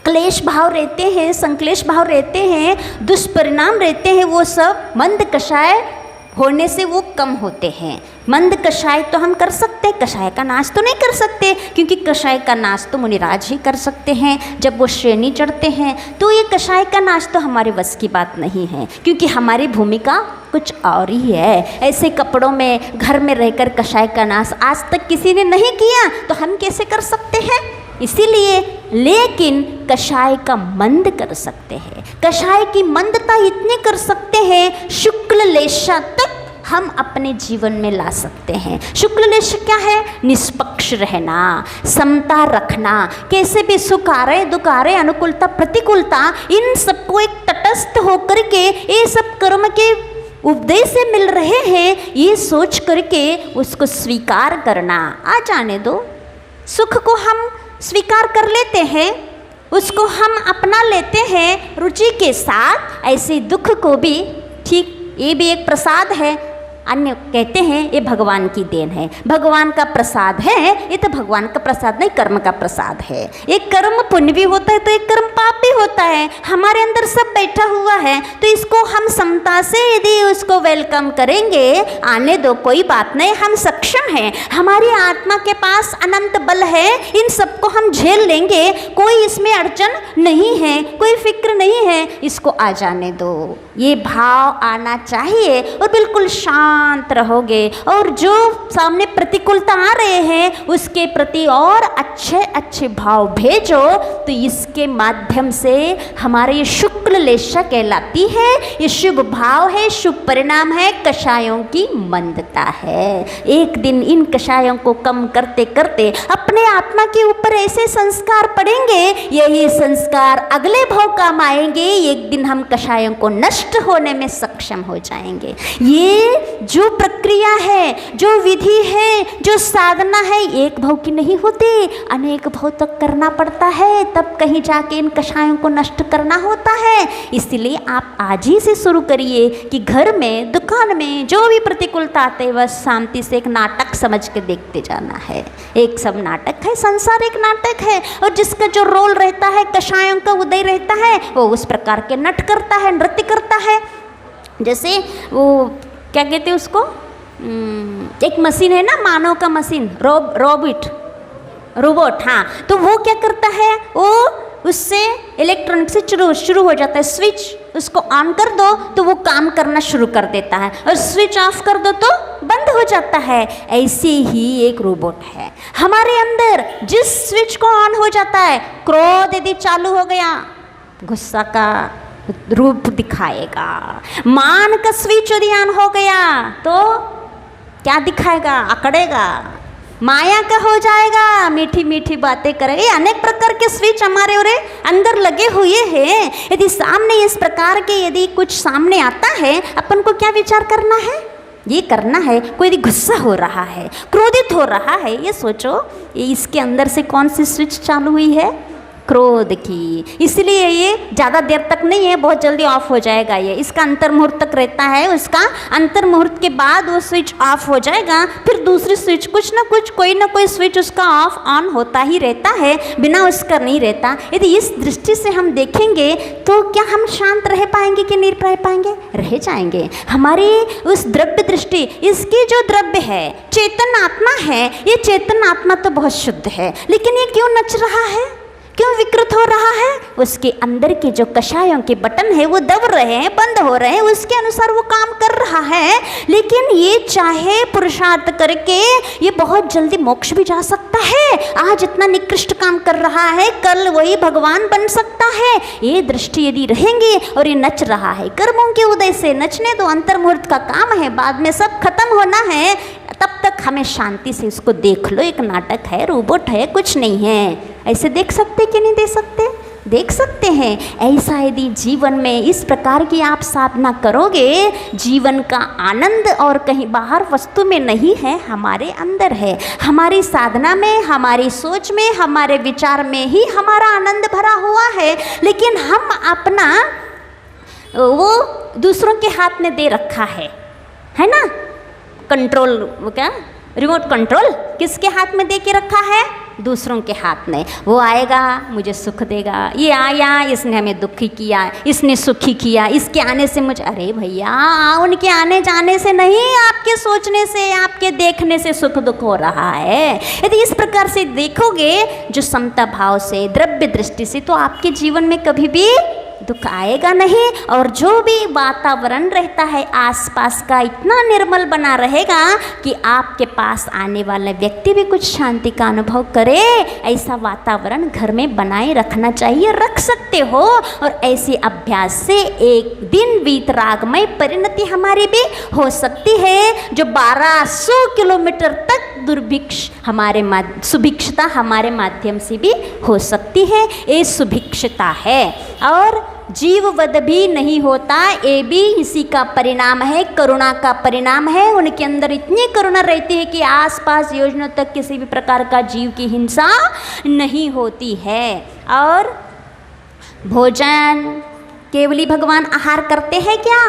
क्लेश भाव रहते हैं, संक्लेश भाव रहते हैं, दुष्परिणाम रहते हैं, वो सब मंद कषाय होने से वो कम होते हैं। मंद कषाय तो हम कर सकते हैं, कषाय का नाश तो नहीं कर सकते, क्योंकि कषाय का नाश तो मुनिराज ही कर सकते हैं जब वो श्रेणी चढ़ते हैं। तो ये कषाय का नाश तो हमारे वश की बात नहीं है, क्योंकि हमारी भूमिका कुछ और ही है। ऐसे कपड़ों में घर में रहकर कषाय का नाश आज तक किसी ने नहीं किया, तो हम कैसे कर सकते हैं? इसीलिए लेकिन कषाय का मंद कर सकते हैं, कषाय की मंदता इतनी कर सकते हैं, शुक्ल लेशा तक हम अपने जीवन में ला सकते हैं। शुक्ल लेश क्या है? निष्पक्ष रहना, समता रखना, कैसे भी सुख आ रहे दुख आ रहे, अनुकूलता प्रतिकूलता, इन सबको एक तटस्थ होकर के ये सब कर्म के उपदेश से मिल रहे हैं, ये सोच करके उसको स्वीकार करना। आ जाने दो, सुख को हम स्वीकार कर लेते हैं, उसको हम अपना लेते हैं रुचि के साथ। ऐसे दुख को भी ठीक, ये भी एक प्रसाद है। अन्य कहते हैं ये भगवान की देन है, भगवान का प्रसाद है। ये तो भगवान का प्रसाद नहीं, कर्म का प्रसाद है। एक कर्म पुण्य भी होता है तो एक कर्म पाप भी होता है। हमारे अंदर सब बैठा हुआ है, तो इसको हम समता से यदि उसको वेलकम करेंगे, आने दो, कोई बात नहीं, हम सक्षम हैं, हमारी आत्मा के पास अनंत बल है, इन सबको हम झेल लेंगे, कोई इसमें अड़चन नहीं है, कोई फिक्र नहीं है, इसको आ जाने दो। ये भाव आना चाहिए और बिल्कुल शांत रहोगे, और जो सामने प्रतिकूलता आ रहे हैं उसके प्रति और अच्छे अच्छे भाव भेजो, तो इसके माध्यम से हमारे ये शुक्ल लेशा कहलाती है। ये शुभ भाव है, शुभ परिणाम है, कषायों की मंदता है। एक दिन इन कषायों को कम करते करते अपने आत्मा के ऊपर ऐसे संस्कार पड़ेंगे, यही संस्कार अगले भाव काम आएंगे। एक दिन हम कषायों को नष्ट होने में सक्षम हो जाएंगे। ये जो प्रक्रिया है, जो विधि है, जो साधना है, एक भाव की नहीं होती, अनेक भाव तक करना पड़ता है, तब कहीं जाके इन कषायों को नष्ट करना होता है। इसलिए आप आज ही से शुरू करिए कि घर में, दुकान में जो भी प्रतिकूलता आते हैं बस शांति से एक नाटक समझ के देखते जाना है। एक सब नाटक है, संसार एक नाटक है, और जिसका जो रोल रहता है, कषायों का उदय रहता है, वो उस प्रकार के नट करता है, नृत्य करता है। जैसे वो क्या कहते हैं उसको, एक मशीन है ना, मानव का मशीन, रोबोट, हाँ, तो वो क्या करता है, वो उससे इलेक्ट्रॉनिक से शुरू हो जाता है। स्विच उसको ऑन कर दो तो वो काम करना शुरू कर देता है, और स्विच ऑफ कर दो तो बंद हो जाता है। ऐसे ही एक रोबोट है हमारे अंदर, जिस स्विच को ऑन हो जाता है, क्रोध यदि चालू हो गया, गुस्सा का रूप दिखाएगा। मान का स्विच यदि ऑन हो गया तो क्या दिखाएगा, अकड़ेगा। माया का हो जाएगा, मीठी मीठी बातें करेगा। ये अनेक प्रकार के स्विच हमारे और अंदर लगे हुए हैं। यदि सामने इस प्रकार के यदि कुछ सामने आता है, अपन को क्या विचार करना है, ये करना है। कोई यदि गुस्सा हो रहा है, क्रोधित हो रहा है, ये सोचो ये इसके अंदर से कौन सी स्विच चालू हुई है, क्रोध की। इसलिए ये ज़्यादा देर तक नहीं है, बहुत जल्दी ऑफ हो जाएगा। ये इसका अंतर मुहूर्त तक रहता है, उसका अंतर मुहूर्त के बाद वो स्विच ऑफ हो जाएगा। फिर दूसरी स्विच, कुछ ना कुछ, कोई ना कोई स्विच उसका ऑफ ऑन होता ही रहता है, बिना उसका नहीं रहता। यदि इस दृष्टि से हम देखेंगे तो क्या हम शांत रह पाएंगे कि नहीं रह पाएंगे? रह जाएंगे। हमारी उस द्रव्य दृष्टि, इसकी जो द्रव्य है, चेतन आत्मा है, ये चेतन आत्मा तो बहुत शुद्ध है, लेकिन ये क्यों नच रहा है, क्यों विकृत हो रहा है? उसके अंदर के जो कषायों के बटन है वो दब रहे हैं, बंद हो रहे हैं, उसके अनुसार वो काम कर रहा है। लेकिन ये चाहे पुरुषार्थ करके ये बहुत जल्दी मोक्ष भी जा सकता है। आज इतना निकृष्ट काम कर रहा है, कल वही भगवान बन सकता है। ये दृष्टि यदि रहेंगी और ये नच रहा है कर्मों के उदय से, नचने दो, अंतर्मुहूर्त का काम है, बाद में सब खत्म होना है, तब तक हमें शांति से इसको देख लो। एक नाटक है, रोबोट है, कुछ नहीं है। ऐसे देख सकते कि नहीं दे सकते? देख सकते हैं। ऐसा यदि जीवन में इस प्रकार की आप साधना करोगे, जीवन का आनंद और कहीं बाहर वस्तु में नहीं है, हमारे अंदर है। हमारी साधना में, हमारी सोच में, हमारे विचार में ही हमारा आनंद भरा हुआ है। लेकिन हम अपना वो दूसरों के हाथ में दे रखा है ना? कंट्रोल, वो क्या, रिमोट कंट्रोल किसके हाथ में दे के रखा है? दूसरों के हाथ में। वो आएगा मुझे सुख देगा, ये आया इसने हमें दुखी किया, इसने सुखी किया, इसके आने से मुझे, अरे भैया उनके आने जाने से नहीं, आपके सोचने से, आपके देखने से सुख दुख हो रहा है। यदि इस प्रकार से देखोगे जो समता भाव से, द्रव्य दृष्टि से, तो आपके जीवन में कभी भी दुख आएगा नहीं। और जो भी वातावरण रहता है आसपास का इतना निर्मल बना रहेगा कि आपके पास आने वाला व्यक्ति भी कुछ शांति का अनुभव करे। ऐसा वातावरण घर में बनाए रखना चाहिए, रख सकते हो। और ऐसे अभ्यास से एक दिन वीतरागमय परिणति हमारी भी हो सकती है, जो 1200 किलोमीटर तक दुर्भिक्ष हमारे सुभिक्षता हमारे माध्यम से भी हो सकती है। ये सुभिक्षता है। और जीववध भी नहीं होता, ये भी इसी का परिणाम है, करुणा का परिणाम है। उनके अंदर इतनी करुणा रहती है कि आसपास योजनों तक किसी भी प्रकार का जीव की हिंसा नहीं होती है। और भोजन केवली भगवान आहार करते हैं क्या?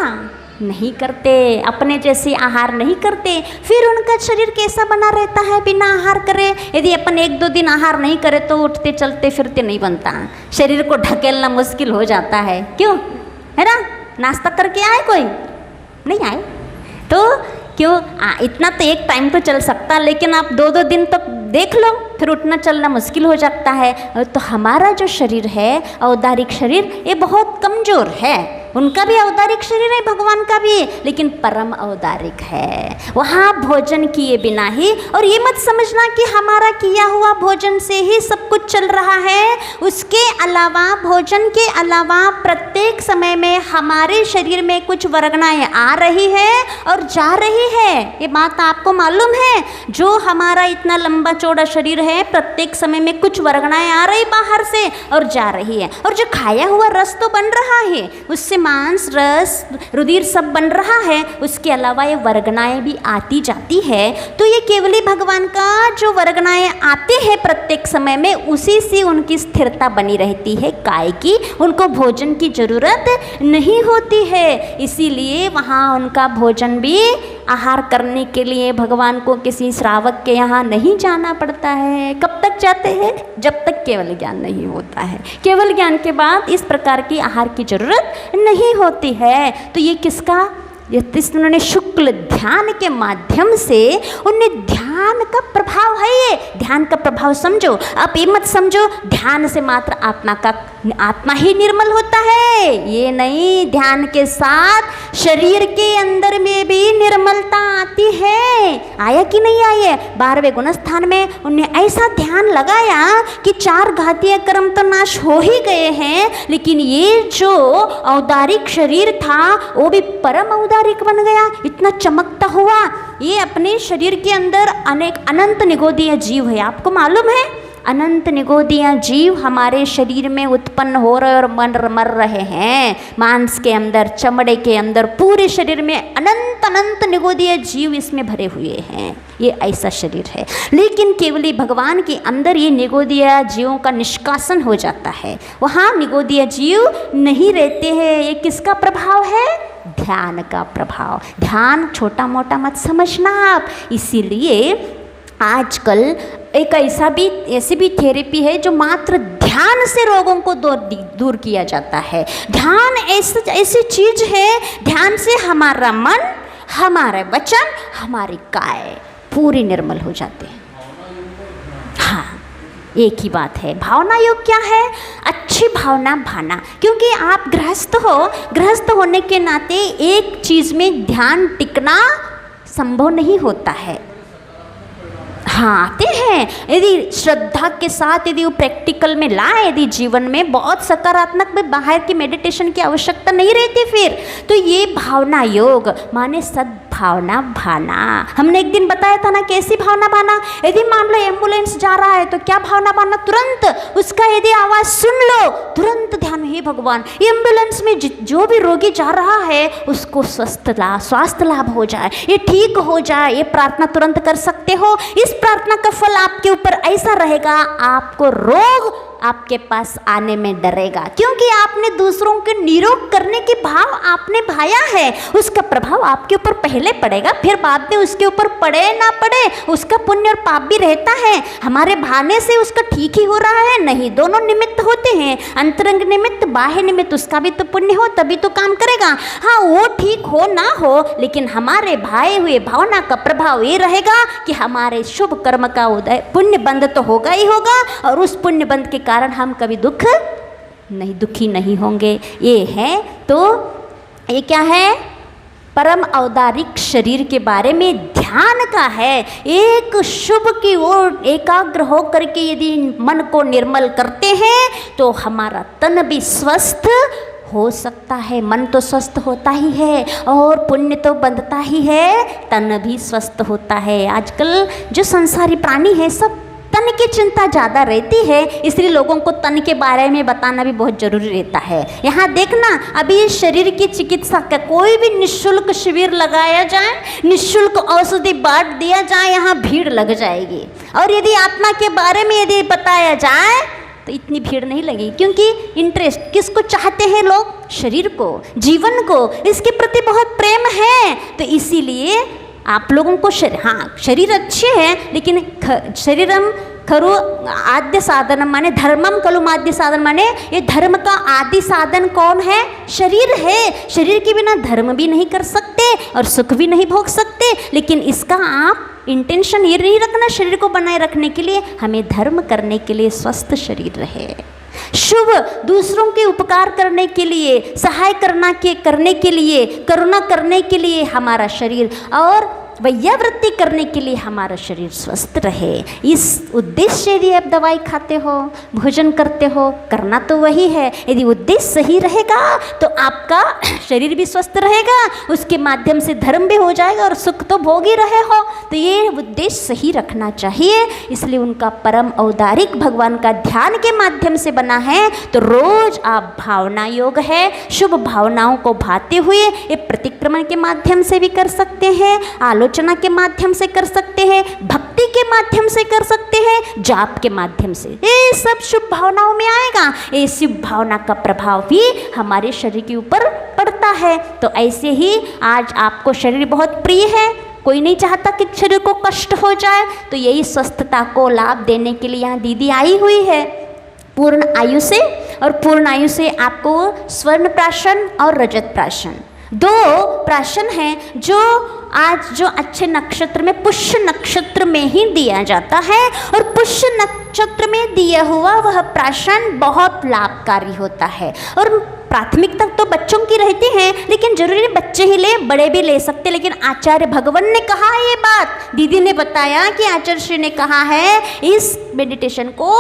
नहीं करते, अपने जैसे आहार नहीं करते। फिर उनका शरीर कैसा बना रहता है बिना आहार करे? यदि अपन 1-2 दिन आहार नहीं करे तो उठते चलते फिरते नहीं बनता, शरीर को ढकेलना मुश्किल हो जाता है। क्यों? है ना? नाश्ता करके आए कोई? नहीं आए तो क्यों? इतना तो एक टाइम तो चल सकता, लेकिन आप 2-2 दिन तक देख लो, फिर उठना चलना मुश्किल हो जाता है। तो हमारा जो शरीर है, औदारिक शरीर, ये बहुत कमज़ोर है। उनका भी औदारिक शरीर है, भगवान का भी, लेकिन परम औदारिक है। वहाँ भोजन किए बिना ही, और ये मत समझना कि हमारा किया हुआ भोजन से ही सब कुछ चल रहा है। उसके अलावा, भोजन के अलावा प्रत्येक समय में हमारे शरीर में कुछ वर्गनाएँ आ रही है और जा रही है। ये बात आपको मालूम है? जो हमारा इतना लंबा चौड़ा शरीर है, प्रत्येक समय में कुछ वर्गनाएँ आ रही बाहर से और जा रही है। और जो खाया हुआ रस तो बन रहा है, उससे मांस, रस, रुधिर सब बन रहा है। उसके अलावा ये वर्गनाएँ भी आती जाती है। तो ये केवली भगवान का जो वर्गनाएँ आते हैं प्रत्येक समय में, उसी से उनकी स्थिरता बनी रहती है काय की। उनको भोजन की जरूरत नहीं होती है। इसीलिए वहाँ उनका भोजन भी, आहार करने के लिए भगवान को किसी श्रावक के यहाँ नहीं जाना पड़ता है। कब तक जाते हैं? जब तक केवल ज्ञान नहीं होता है। केवल ज्ञान के बाद इस प्रकार की आहार की जरूरत नहीं होती है। तो ये किसका? उन्होंने शुक्ल ध्यान के माध्यम से, उन्हें ध्यान का प्रभाव है। ये ध्यान का प्रभाव समझो। आप ये मत समझो ध्यान से मात्र आत्मा ही निर्मल होता है, ये नहीं। ध्यान के साथ शरीर के अंदर में भी निर्मलता आती है। आया कि नहीं आई है? 12वें गुणस्थान में उन्हें ऐसा ध्यान लगाया कि 4 घातीय कर्म तो नाश हो ही गए हैं, लेकिन ये जो औदारिक शरीर था वो भी परम औदारिक बन गया, इतना चमकता हुआ। ये अपने शरीर के अंदर अनंत निगोदीय जीव है। आपको मालूम है? अनंत निगोदीय जीव हमारे शरीर में उत्पन्न हो रहे और मर रहे हैं। मांस के अंदर, चमड़े के अंदर, पूरे शरीर में अनंत निगोदीय जीव इसमें भरे हुए हैं। ये ऐसा शरीर है। लेकिन केवली भगवान के अंदर ये निगोदीय जीवों का निष्कासन हो जाता है। वहाँ निगोदीय जीव नहीं रहते हैं। ये किसका प्रभाव है? ध्यान का प्रभाव। ध्यान छोटा मोटा मत समझना आप। इसीलिए आजकल एक ऐसी भी थेरेपी है जो मात्र ध्यान से रोगों को दूर किया जाता है। ध्यान ऐसी चीज है, ध्यान से हमारा मन, हमारे वचन, हमारी काया पूरी निर्मल हो जाते हैं। हाँ, एक ही बात है। भावना योग क्या है? अच्छी भावना भाना, क्योंकि आप गृहस्थ हो, गृहस्थ होने के नाते एक चीज़ में ध्यान टिकना संभव नहीं होता है। हाँ आते हैं, यदि श्रद्धा के साथ यदि वो प्रैक्टिकल में लाए, यदि जीवन में बहुत सकारात्मक में, बाहर की मेडिटेशन की आवश्यकता नहीं रहती फिर तो ये भावना योग माने सद्भावना भाना। हमने एक दिन बताया था ना कैसी भावना भाना। यदि मान लो एम्बुलेंस जा रहा है तो क्या भावना भाना, तुरंत उसका यदि आवाज़ सुन लो तुरंत ध्यान, हे भगवान एम्बुलेंस में जो भी रोगी जा रहा है उसको स्वास्थ्य लाभ हो जाए, ये ठीक हो जाए, ये प्रार्थना तुरंत कर सकते हो। इस प्रार्थना का फल आपके ऊपर ऐसा रहेगा, आपको रोग आपके पास आने में डरेगा, क्योंकि आपने दूसरों के निरोग करने के भाव आपने भाया है, उसका प्रभाव आपके ऊपर पहले पड़ेगा, फिर बाद में उसके ऊपर पड़े ना पड़े उसका पुण्य और पाप भी रहता है। हमारे भाने से उसका ठीक ही हो रहा है नहीं, दोनों निमित्त होते हैं, अंतरंग निमित्त बाह्य निमित्त, उसका भी तो पुण्य हो तभी तो काम करेगा। हाँ वो ठीक हो ना हो, लेकिन हमारे भाए हुए भावना का प्रभाव ये रहेगा कि हमारे शुभ कर्म का उदय पुण्य बंध तो होगा ही होगा, और उस पुण्य बंध के कारण हम कभी दुखी नहीं होंगे। ये है तो ये क्या है, परम औदारिक शरीर के बारे में ध्यान का है। एक शुभ की ओर एकाग्र हो करके यदि मन को निर्मल करते हैं तो हमारा तन भी स्वस्थ हो सकता है। मन तो स्वस्थ होता ही है और पुण्य तो बंधता ही है, तन भी स्वस्थ होता है। आजकल जो संसारी प्राणी है सब तन की चिंता ज़्यादा रहती है, इसलिए लोगों को तन के बारे में बताना भी बहुत जरूरी रहता है। यहाँ देखना अभी शरीर की चिकित्सा का कोई भी निःशुल्क शिविर लगाया जाए, निःशुल्क औषधि बांट दिया जाए, यहाँ भीड़ लग जाएगी। और यदि आत्मा के बारे में यदि बताया जाए तो इतनी भीड़ नहीं लगेगी, क्योंकि इंटरेस्ट किसको चाहते हैं लोग, शरीर को, जीवन को, इसके प्रति बहुत प्रेम है। तो इसीलिए आप लोगों को हाँ शरीर अच्छे हैं, लेकिन शरीरम खरु आद्य साधन माने धर्मम कलुम आद्य साधन माने ये धर्म का आदि साधन कौन है, शरीर है। शरीर के बिना धर्म भी नहीं कर सकते और सुख भी नहीं भोग सकते, लेकिन इसका आप इंटेंशन ये नहीं रखना शरीर को बनाए रखने के लिए, हमें धर्म करने के लिए स्वस्थ शरीर रहे, शुभ दूसरों के उपकार करने के लिए, सहाय करने के लिए, करुणा करने के लिए हमारा शरीर और वैयावृत्ति करने के लिए हमारा शरीर स्वस्थ रहे। इस उद्देश्य यदि आप दवाई खाते हो, भोजन करते हो, करना तो वही है। यदि उद्देश्य सही रहेगा तो आपका शरीर भी स्वस्थ रहेगा, उसके माध्यम से धर्म भी हो जाएगा और सुख तो भोग ही रहे हो। तो ये उद्देश्य सही रखना चाहिए, इसलिए उनका परम औदारिक भगवान का ध्यान के माध्यम से बना है। तो रोज आप भावना योग है, शुभ भावनाओं को भाते हुए ये प्रतिक्रमण के माध्यम से भी कर सकते हैं, आलोचना के माध्यम से कर सकते हैं, भक्ति के माध्यम से कर सकते हैं, जाप के माध्यम से, ये सब शुभ भावनाओं में आएगा। ये शुभ भावना का प्रभाव भी हमारे शरीर के ऊपर पड़ता है। तो ऐसे ही आज आपको शरीर बहुत प्रिय है, कोई नहीं चाहता कि शरीर को कष्ट हो जाए, तो यही स्वस्थता को लाभ देने के लिए यहाँ दीदी आई हुई है पूर्ण आयु से। और पूर्ण आयु से आपको स्वर्ण प्राशन और रजत प्राशन, दो प्राशन हैं जो आज जो अच्छे नक्षत्र में पुष्य नक्षत्र में ही दिया जाता है, और पुष्य नक्षत्र में दिया हुआ वह प्राशन बहुत लाभकारी होता है। और प्राथमिकता तो बच्चों की रहती है, लेकिन जरूरी बच्चे ही ले, बड़े भी ले सकते। लेकिन आचार्य भगवान ने कहा ये बात, दीदी ने बताया कि आचार्य श्री ने कहा है इस मेडिटेशन को,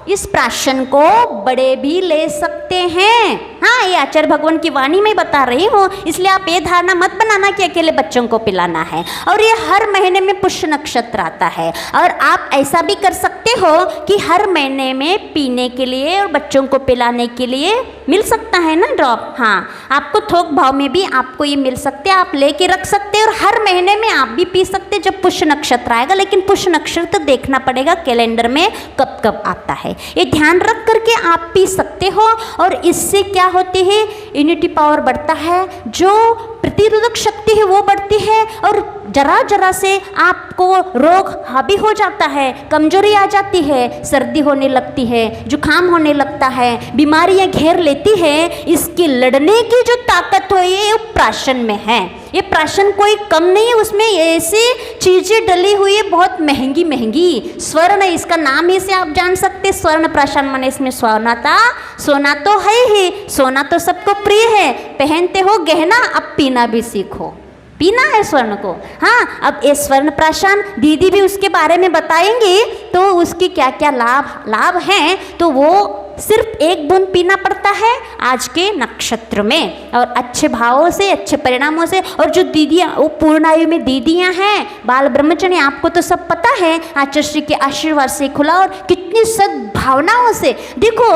इस प्राशन को बड़े भी ले सकते हैं। हाँ ये आचार्य भगवान की वाणी में बता रही हूँ, इसलिए आप ये धारणा मत बनाना कि अकेले बच्चों को पिलाना है। और ये हर महीने में पुष्य नक्षत्र आता है, और आप ऐसा भी कर सकते हो कि हर महीने में पीने के लिए और बच्चों को पिलाने के लिए मिल सकता है ना ड्रॉप। हाँ आपको थोक भाव में भी आपको ये मिल सकते हैं, आप लेके रख सकते हैं, और हर महीने में आप भी पी सकते हैं जब पुष्य नक्षत्र आएगा। लेकिन पुष्य नक्षत्र देखना पड़ेगा कैलेंडर में कब कब आता है, ये ध्यान रख करके आप पी सकते हो। और इससे क्या होती है, इम्यूनिटी पावर बढ़ता है, जो प्रतिरोधक शक्ति है वो बढ़ती है, और जरा जरा से आपको रोग हावी हो जाता है, कमजोरी आ जाती है, सर्दी होने लगती है, जुकाम होने लगता करता है, बीमारियां घेर लेती है, इसकी लड़ने की जो ताकत हो ये प्राशन में है। ये प्राशन कोई कम नहीं है, उसमें ऐसी चीजें डली हुई है बहुत महंगी महंगी। स्वर्ण, इसका नाम ही से आप जान सकते, स्वर्ण प्राशन माने इसमें सोना था। सोना तो है ही, सोना तो सबको प्रिय है, पहनते हो गहना, अब पीना भी सीखो, पीना है स्वर्ण को। हाँ, अब ये स्वर्ण प्राशन दीदी भी उसके बारे में बताएंगी, तो उसकी क्या क्या लाभ हैं, तो वो सिर्फ एक बूंद पीना पड़ता है आज के नक्षत्र में, और अच्छे भावों से, अच्छे परिणामों से। और जो दीदियाँ, वो पूर्ण आयु में दीदियाँ हैं, बाल ब्रह्मचारी, आपको तो सब पता है, आचार्य श्री के आशीर्वाद से खुला, और कितनी सद्भावनाओं से। देखो,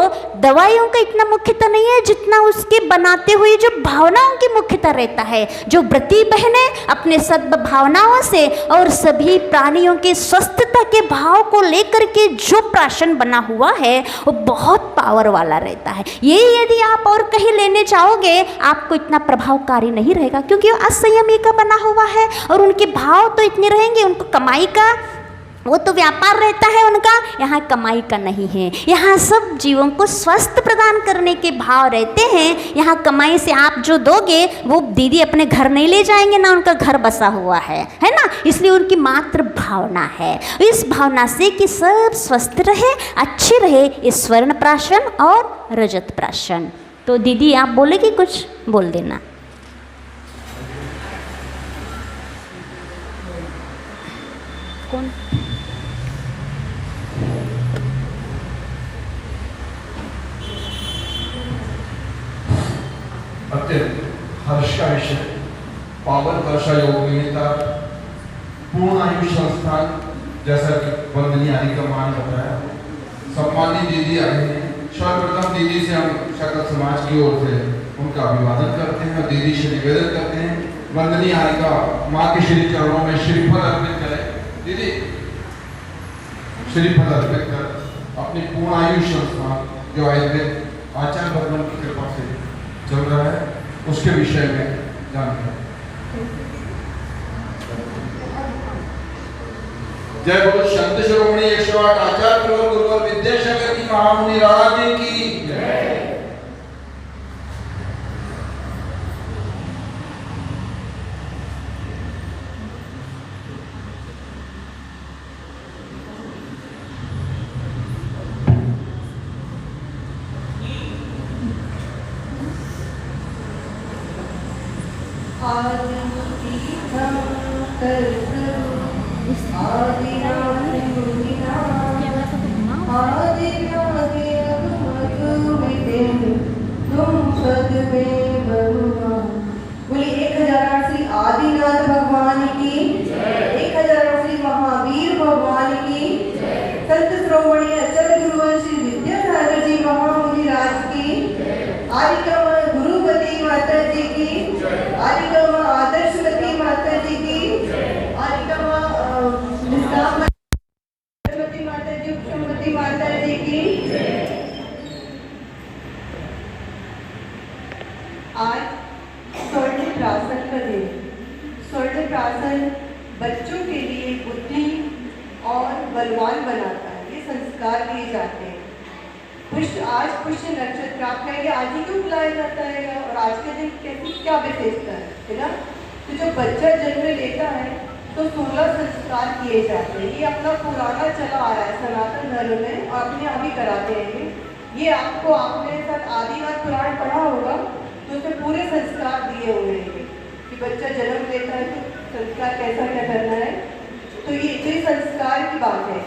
दवाइयों का इतना मुख्यता नहीं है जितना उसके बनाते हुए जो भावनाओं की मुख्यता रहता है। जो व्रती बहनें अपने सद्भावनाओं से और सभी प्राणियों के स्वस्थता के भाव को लेकर के जो प्राशन बना हुआ है, वो बहुत पावर वाला रहता है। ये यदि आप और कहीं लेने जाओगे, आपको इतना प्रभावकारी नहीं रहेगा, क्योंकि वो असंयमी का बना हुआ है, और उनके भाव तो इतने रहेंगे, उनको कमाई का, वो तो व्यापार रहता है उनका, यहाँ कमाई का नहीं है। यहाँ सब जीवों को स्वस्थ प्रदान करने के भाव रहते हैं। यहाँ कमाई से आप जो दोगे वो दीदी अपने घर नहीं ले जाएंगे, ना उनका घर बसा हुआ है ना, इसलिए उनकी मात्र भावना है। इस भावना से कि सब स्वस्थ रहे, अच्छे रहे, इस स्वर्ण प्राशन और रजत प्राशन। तो दीदी आप बोलेगी कुछ, बोल देना। कौन? अत्यंत हर्ष का विषय पावन वर्षा योग निमित्ता पूर्ण आयु संस्थान, जैसा कि वंदनीय आदि का मान होता है, सम्मानित दीदी आए हैं। सर्वप्रथम दीदी से हम सकल समाज की ओर से उनका अभिवादन करते हैं और दीदी से निवेदन करते हैं, वंदनीय आदि का माँ के श्री चरणों में श्रीफल अर्पित करें। दीदी श्रीफल अर्पित कर अपनी पूर्ण आयु संस्थान जो आयुर्वेद आचार्य भगवान की कृपा से चल रहा है, उसके विषय में जानकारी। जय बोलो संत शिरोमणि 108 आचार्य और गुरुवर विद्यासागर की महामुनि राधे की जय। बोली 1008 श्री आदिनाथ भगवान की, 1008 श्री महावीर भगवान की, संत श्रोमणी अचल गुरुवर श्री विद्यासागर जी महामुनि राज की, आदिकम गुरुवती माता जी की, आदिकम आदर्शवती माता जी की, आदिकम सरस्वती माता जी, क्षमवती माता जी की। आज स्वर्ण प्राशन का दिन। स्वर्ण प्राशन बच्चों के लिए बुद्धि और बलवान बनाता है, ये संस्कार दिए जाते हैं। आज पुष्य नक्षत्र आपका है, आज ही क्यों बुलाया जाता है और आज के दिन कैसी क्या विशेषता है ना। तो जब बच्चा जन्म लेता है तो 16 संस्कार किए जाते हैं। ये अपना पुराना चला आया है सनातन धर्म में, और अपने अभी कराते हैं ये आपको, आपने सर आदिनाथ पुराण पढ़ा होगा, तो उसमें पूरे संस्कार दिए हुए हैं कि बच्चा जन्म लेता है तो संस्कार कैसा क्या करना है। तो ये संस्कार की बात है।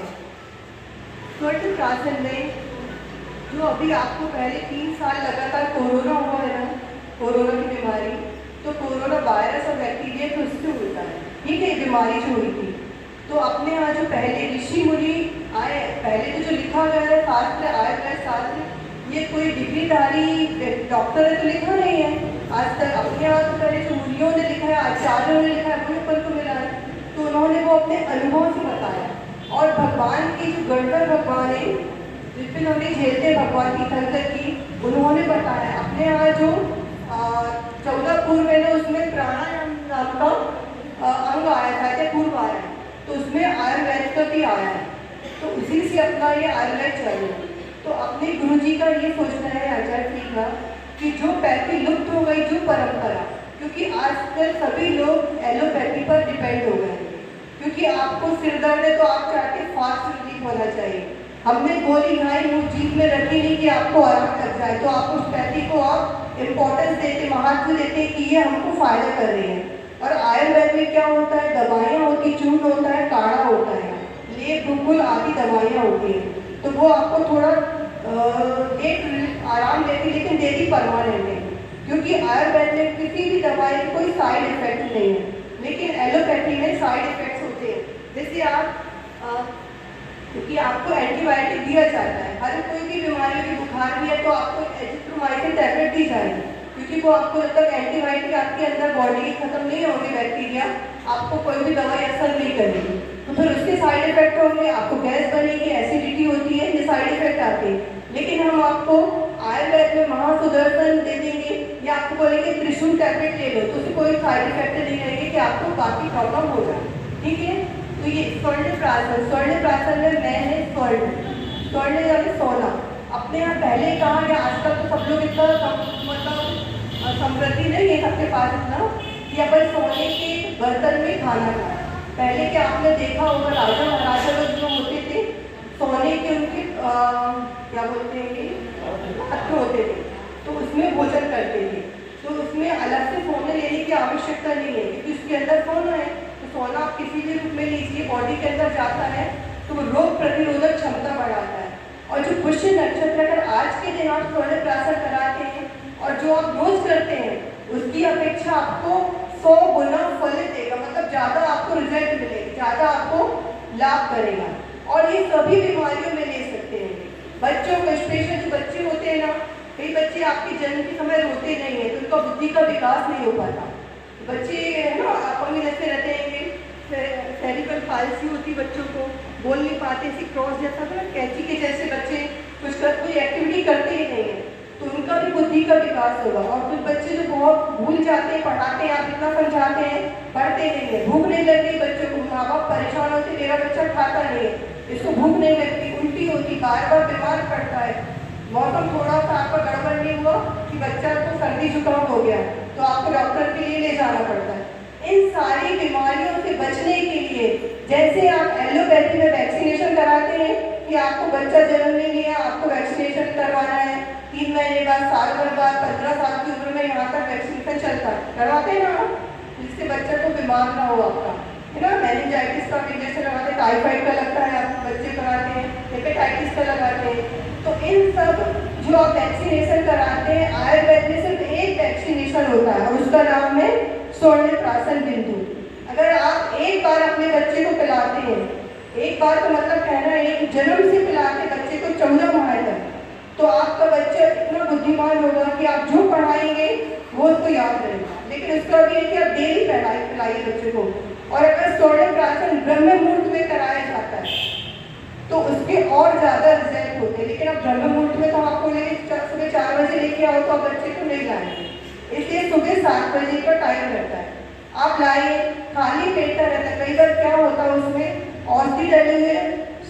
स्वर्ण प्राशन में जो अभी आपको पहले 3 साल लगातार कोरोना हुआ है ना, कोरोना की बीमारी, तो कोरोना वायरस और बैक्टीरिया तो उससे होता है, ठीक है, बीमारी जो हुई थी। तो अपने यहाँ जो पहले ऋषि मुनि आए, पहले तो जो लिखा गया है शास्त्र, आयुर्वेद शास्त्र, ये कोई डिग्रीधारी डॉक्टर ने तो लिखा नहीं है आज तक। अपने यहाँ तो पहले जो मुनियों ने लिखा है, आचार्यों ने लिखा है, वही ऊपर को मिला है। तो उन्होंने वो अपने अनुभव से बताया, और भगवान की जो गणपत भगवान है जिसपे हमने झेलते भगवान की थरथर की, उन्होंने बताया। अपने यहाँ जो 14 पूर्व है ना, उसमें प्राणायाम नाम का अंग आया था, क्या पूर्व आया है, तो उसमें आयुर्वेद का भी आया है। तो उसी से अपना ये आयुर्वेद चल रहा है। तो अपने गुरुजी का ये सोचना है आचार्य जी का कि जो पैथी लुप्त हो गई, जो परंपरा, क्योंकि आजकल सभी लोग एलोपैथी पर डिपेंड हो गए हैं, क्योंकि आपको सिर दर्द है तो आप चाहते फास्ट रिलीफ होना चाहिए। हमने गोली खाई मुंह जीभ में रखी नहीं कि आपको आराम लग जाए, तो आप उस पैथी को आप इम्पोर्टेंस देते, महत्व देते कि ये हमको फायदा कर रही है। और आयुर्वेद में क्या होता है, दवाइयाँ होती, चूर्ण होता है, काढ़ा होता है, लेप गुलगुल आदि दवाइयाँ होती हैं, तो वो आपको थोड़ा एक आराम देती, लेकिन देती परमानेंट है, क्योंकि आयुर्वेद में किसी भी दवाई की कोई साइड इफेक्ट नहीं है, लेकिन एलोपैथी में साइड इफेक्ट्स होते हैं। जैसे आप क्योंकि आपको एंटीबायोटिक दिया जाता है, हर कोई भी बीमारी की बुखार भी है तो आपको एजिथ्रोमाइसिन टैबलेट दी जाएगी, क्योंकि वो आपको जब तक एंटीबायोटिक आपके अंदर बॉडी की खत्म नहीं होगी बैक्टीरिया, आपको कोई भी दवाई असर नहीं करेगी, तो फिर उसके साइड इफेक्ट होंगे, आपको गैस बनेगी, एसिडिटी होती है, ये साइड इफेक्ट आते हैं। लेकिन हम आपको आयुर्वेद में महासुदर्शन दे देंगे या आपको बोलेंगे त्रिशूल टैबलेट ले लो, तो उससे कोई साइड इफेक्ट नहीं रहेगी कि आपको बाकी प्रॉब्लम हो जाए। ठीक है, तो ये स्वर्णप्राशन में मैं है स्वर्ण यानी सोना। अपने यहाँ पहले कहा गया, आजकल तो सब लोग इतना मतलब समृद्धि नहीं है सबके पास इतना कि अपन सोने के बर्तन में खाना खाए। पहले क्या आपने देखा होगा, राजा महाराजा लोग जो होते थे, सोने के उनके क्या बोलते हैं पात्र होते थे, तो उसमें भोजन करते थे, तो उसमें अलग से सोने लेने की आवश्यकता नहीं है, क्योंकि उसके अंदर सोना है। तो सोना आप किसी भी रूप में लीजिए, बॉडी के अंदर जाता है तो वो रोग प्रतिरोधक क्षमता बढ़ाता है। और जो पुष्य नक्षत्र, अगर आज के दिन आप स्वर्णप्राशन कराते हैं और जो आप रोज करते हैं, उसकी अपेक्षा आपको 100 गुना फलित देगा, मतलब ज़्यादा आपको रिजल्ट मिलेगा, ज़्यादा आपको लाभ करेगा। और ये सभी बीमारियों में ले सकते हैं। बच्चों को, स्पेशल जो बच्चे होते हैं ना, कई बच्चे आपके जन्म के समय रोते नहीं है, तो उनका बुद्धि का विकास नहीं हो पाता। बच्चे है ना अपंग जैसे रहते हैं, सेरिब्रल पाल्सी होती बच्चों को, बोल नहीं पाते, ऐसी क्रॉस जैसा ना कैंची के जैसे बच्चे कोई एक्टिविटी करते ही नहीं है, तो उनका भी बुद्धि का विकास होगा। और कुछ बच्चे जो बहुत भूल जाते हैं, पढ़ाते हैं, आप इतना समझाते हैं, पढ़ते नहीं है, भूख नहीं लगती बच्चों को, माँ बाप परेशान होते, मेरा बच्चा खाता नहीं है, इसको भूख नहीं लगती, उल्टी होती, बार बार बीमार पड़ता है, मौसम थोड़ा सा आपका गड़बड़ नहीं हुआ कि बच्चा को सर्दी जुकाम हो गया, तो आपको डॉक्टर के लिए ले जाना पड़ता है। इन सारी बीमारियों से बचने के लिए, जैसे आप एलोपैथी में वैक्सीनेशन कराते हैं कि आपको बच्चा जन्म नहीं लिया, आपको वैक्सीनेशन करवाना है, 3 महीने बाद, साल भर बाद, 15 साल की उम्र में यहाँ तक वैक्सीनेशन चलता है, करवाते हैं ना, जिससे बच्चा को बीमार ना हो आपका, है ना। मेनिंजाइटिस का इंजेक्शन लगाते हैं, टाइफाइड का लगता है, आप बच्चे कराते हैं, हेपेटाइटिस का लगाते हैं। तो इन सब जो आप वैक्सीनेशन कराते हैं, आयुर्वेद में सिर्फ एक वैक्सीनेशन होता है और उसका नाम है स्वर्णप्राशन बिंदु। अगर आप एक बार अपने बच्चे को पिलाते हैं, एक बार तो मतलब कहना है एक जन्म से पिलाते बच्चे को 14 माह तक, तो आपका बच्चा इतना बुद्धिमान होगा कि आप जो पढ़ाएंगे वो उसको याद रहेगा। लेकिन उसका भी है कि आप डेली पिलाइए बच्चे को। और अगर स्वर्णप्राशन ब्रह्म मुहूर्त में कराया जाता है तो उसके और ज़्यादा रिजल्ट होते हैं। लेकिन अब ब्रह्म मुहूर्त में तो आपको सुबह 4 बजे लेके आओ तो आप बच्चे को नहीं लाएंगे, इसलिए सुबह 7 बजे का टाइम रहता है, आप लाइए, खाली पेट रहता है। कई बार क्या होता है उसमें औषधि डले हुए,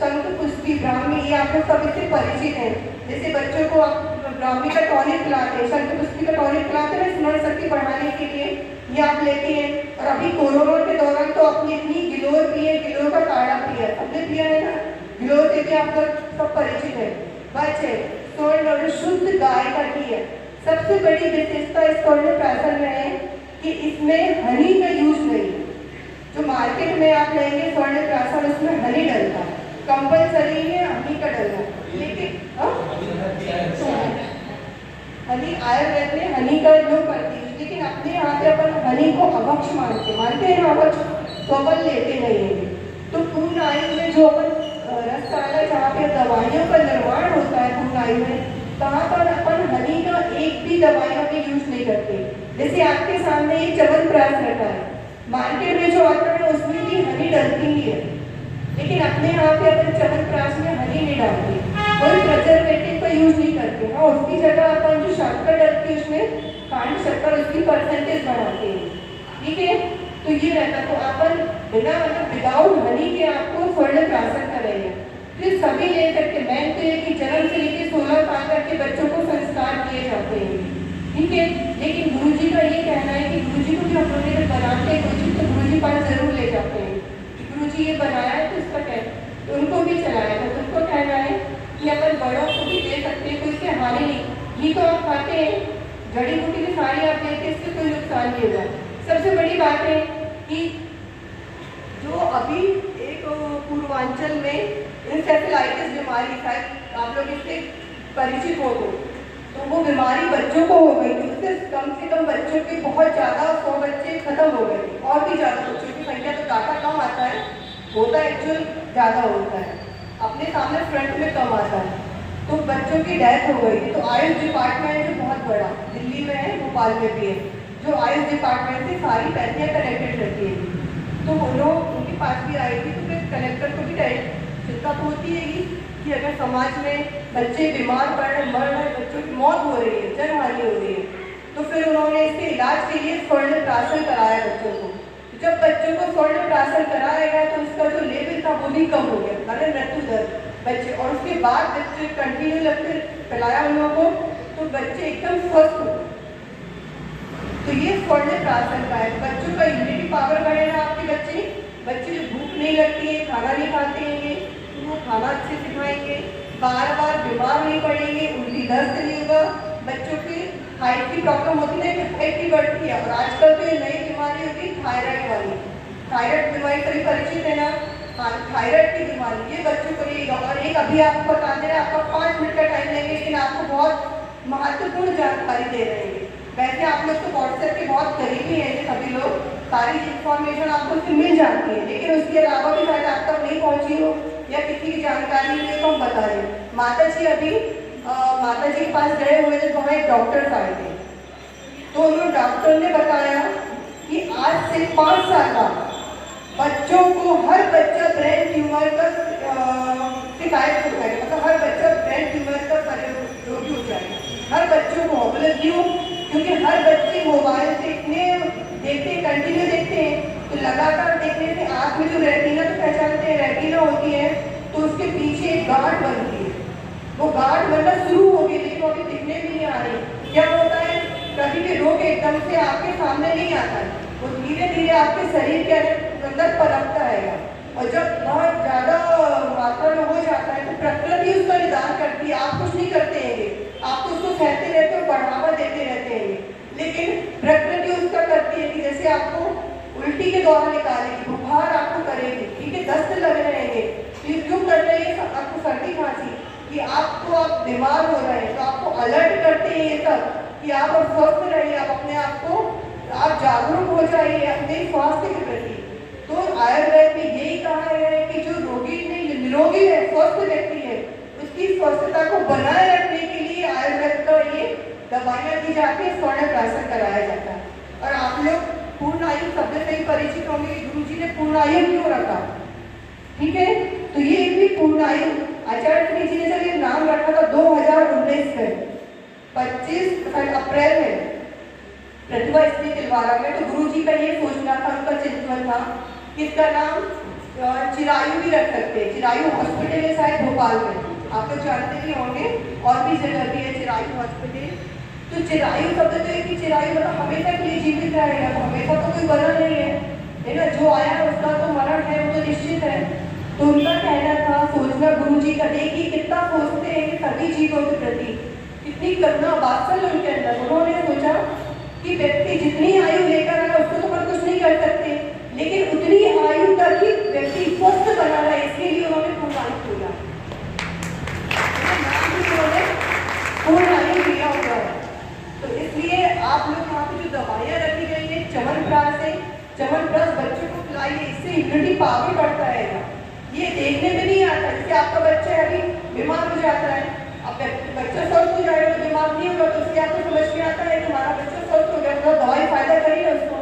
शंख पुष्टि ब्राह्मी, ये आप लोग सब इससे परिचित हैं। जैसे बच्चों को आप ब्राह्मी का टॉनिक पिलाते हैं, शंख पुष्टि का टॉनिक पिलाते हैं स्मरण शक्ति बढ़ाने के लिए, ये आप लेते हैं। और अभी कोरोना के दौरान तो अपनी इतनी गिलोय पिए, गिलोय का काढ़ा पिया, सबने पिया है ना, गिलोय से भी आप लोग सब परिचित है। बच्चे स्वर्ण शुद्ध गाय का घी है। सबसे बड़ी विशेषता इस स्वर्णप्राशन में है कि इसमें हनी का यूज नहीं है। जो मार्केट में आप लेंगे स्वर्णप्राशन, उसमें हनी डलता है, कंपलसरी है हनी का डलना। लेकिन हनी आयुर्वेद में हनी का उपयोग करती है, लेकिन अपने यहाँ पे अपन हनी को अभक्ष मानते हैं ना, अभक्ष तो अपन लेते नहीं है। तो पूर्ण आयु में जो अपन रसशाला जहाँ पे दवाइयों का निर्माण होता है पूर्ण आयु में, तहाँ पर अपन हनी का एक भी दवाइयों में यूज नहीं करते। जैसे आपके सामने एक च्यवनप्राश रखा है, मार्केट में जो आता है उसमें भी हनी डलती ही है, लेकिन अपने यहाँ पे अपन च्यवनप्राश में हनी नहीं डालते, कोई प्रिजर्वेटिव का यूज नहीं करते। हाँ, उसकी जगह अपन जो शक्कर डलती है उसमें खांड शक्कर उसकी परसेंटेज बढ़ाते हैं, ठीक है। तो ये रहता, तो अपन बिना मतलब विदाउट हनी के आपको स्वर्णप्राशन करेंगे। फिर सभी ले सकते, मैन तो ये कि जन्म से लेकर 16 साल तक के बच्चों को संस्कार किए जाते हैं, ठीक है। लेकिन गुरुजी का ये कहना है कि गुरुजी को भी हम लोग जब बनाते हैं कोई चीज़ तो गुरुजी पास जरूर ले जाते हैं कि गुरुजी ये बनाया है तो इसका तो उनको भी चलाया था। तो उनको कहना है कि अपन बड़ों को भी दे सकते हैं, कोई इससे हानि नहीं। ये तो आप खाते हैं, जड़ी बूटी की सारी आप देते हैं, इससे कोई नुकसान नहीं होगा। सबसे बड़ी बात है कि जो अभी एक पूर्वांचल में इंसेफेलाइटिस बीमारी, शायद आप लोग इससे परिचित हो तो वो बीमारी बच्चों को हो गई थी। उससे कम से कम बच्चों के बहुत ज़्यादा 100 बच्चे खत्म हो गए थे, और भी ज़्यादा बच्चों की संख्या, तो डाटा कम आता है, होता है एक्चुअल ज़्यादा होता है, अपने सामने फ्रंट में कम आता है। तो बच्चों की डेथ हो गई थी। तो आयुष डिपार्टमेंट जो बहुत बड़ा दिल्ली में है, भोपाल में भी है, जो आयुष डिपार्टमेंट से सारी पैसियाँ कनेक्टेड रहती है। तो वो लोग उनके पास भी आए थे, तो फिर कलेक्टर को भी चिंता तो होती है कि अगर समाज में बच्चे बीमार पड़ रहे, मर रहे, बच्चों की मौत हो रही है, जनहानि हो रही है, तो फिर उन्होंने इसके इलाज के लिए स्वर्णप्राशन कराया बच्चों को। जब बच्चों को स्वर्णप्राशन कराया गया तो उसका जो लेवल था वो भी कम हो गया, मतलब मृत्यु दर बच्चे, और उसके बाद बच्चे कंटिन्यू लगकर पिलाया उन लोगों को, तो बच्चे एकदम स्वस्थ हो। तो ये स्वर्णप्राशन का है, बच्चों का इम्यूनिटी पावर बढ़ेगा, आपके बच्चे जो भूख नहीं लगती है, खाना नहीं खाते हैं, तो वो खाना अच्छे से खाएंगे, बार बार बीमार नहीं पड़ेंगे, उल्टी दस्त नहीं होगा। बच्चों की हाइट की प्रॉब्लम होती है कि हाइट भी बढ़ती है, और आजकल तो ये नई बीमारी होती है थायराइड वाली, थायराइड बीमारी कभी परिचित है ना? हाँ, थायराइड की बीमारी ये बच्चों को रहेगा। और एक अभी आपको बता दे रहे हैं, आपका 5 मिनट का टाइम लेंगे, लेकिन आपको बहुत महत्वपूर्ण जानकारी दे रहे हैं। वैसे आप लोग तो व्हाट्सएप के बहुत करीबी हैं, सभी लोग, सारी इंफॉर्मेशन आपको उससे मिल जाती है, लेकिन उसके अलावा भी शायद आप तक नहीं पहुंची हो या किसी की जानकारी नहीं है, तो हम बता रहे हैं। माता जी अभी माता जी के पास गए हुए थे, तो वहाँ एक डॉक्टर आए थे, तो उन्होंने डॉक्टर ने बताया कि आज से 5 साल बाद बच्चों को हर बच्चा ब्रेन ट्यूमर का शिकायत हो जाएगा, मतलब हर बच्चा ब्रेन ट्यूमर का रोगी हो जाएगा, हर बच्चों को। मतलब क्यों? क्योंकि हर बच्चे मोबाइल से इतने देखते हैं, कंटिन्यू देखते हैं, तो लगातार देखने से आँख में जो रेटिना तो पहचानते हैं रेटिना होती है, तो उसके पीछे एक गांठ बनती है, वो गांठ बनना शुरू हो गई, लेकिन अभी दिखने भी नहीं आ रही। क्या होता है, कभी भी रोग एकदम से आपके सामने नहीं आता है, वो धीरे धीरे आपके शरीर के अंदर पनपता है, और जब बहुत ज़्यादा मात्रा में हो जाता है तो प्रकृति उसका निदान करती है। आप कुछ नहीं करते हैं, आप तो उसको सहते रहते हो, बढ़ावा देते रहते हैं, लेकिन प्रकृति उसका करती है कि जैसे आपको उल्टी के द्वारा निकालेगी, बुखार आपको करेगी, ठीक है, दस्त लग रहेंगे, तो क्यों कर रही है आपको सर्दी खांसी, कि आप बीमार हो रहे हैं, तो आपको अलर्ट करते हैं ये सब कि आप स्वस्थ रहिए, आप अपने आप को आप जागरूक हो जाइए अपने स्वास्थ्य के प्रति। तो आयुर्वेद में यही कहा है कि जो रोगी नहीं, निरोगी है, स्वस्थ व्यक्ति है, उसकी स्वस्थता को बनाए रखने के लिए आयुर्वेद का ये दवाइयाँ दी जाती है, स्वर्णप्राशन कराया जाता है। और आप लोग पूर्ण आयु शब्द से ही परिचित होंगे कि गुरु जी ने पूर्ण आयु क्यों रखा, ठीक है। तो ये भी पूर्ण आयु आचार्य श्री जी ने जब ये नाम रखा था 2019 में 25 अप्रैल में प्रतिभा स्त्री तिलवारा में, तो गुरु जी का ये सोचना था, उनका चिंतन था कि इसका नाम चिरायु भी रख सकते हैं। चिरायु हॉस्पिटल है शायद भोपाल में, आप लोग जानते भी होंगे, और भी जगह भी है चिरायु हॉस्पिटल। तो चिरायु शब्द जो है कि चिरायु मतलब हमेशा के लिए जीवित रहेगा, तो हमेशा तो कोई बना नहीं है ना, जो आया है उसका तो मरण है, वो तो निश्चित है। तो उनका कहना था, सोचना गुरु जी का, देखिए कितना सोचते हैं कि सभी जीवों के प्रति, कितनी करुणा वात्सल्य उनके अंदर। उन्होंने सोचा कि व्यक्ति जितनी आयु लेकर आए उसको तो कुछ नहीं कर सकते, लेकिन उतनी आयु तक ही व्यक्ति स्वस्थ बना रहा है, इसके लिए उन्होंने पूर्ण आयु खोला, उन्होंने पूर्ण आयु दिया हुआ है। तो इसलिए आप लोग यहाँ पे जो दवाइयाँ रखी गई है, च्यवनप्राश है, च्यवनप्राश बच्चों को खिलाइए, इससे इम्यूनिटी पावर बढ़ता है। ये देखने में नहीं आता, जैसे आपका बच्चा अभी बीमार हो जाता है, अब बच्चा स्वस्थ हो जाएगा तो बीमार नहीं होगा, तो उसके आपको समझ में आता है कि हमारा बच्चा स्वस्थ हो गया, तो दवाई फायदा करी है उसको।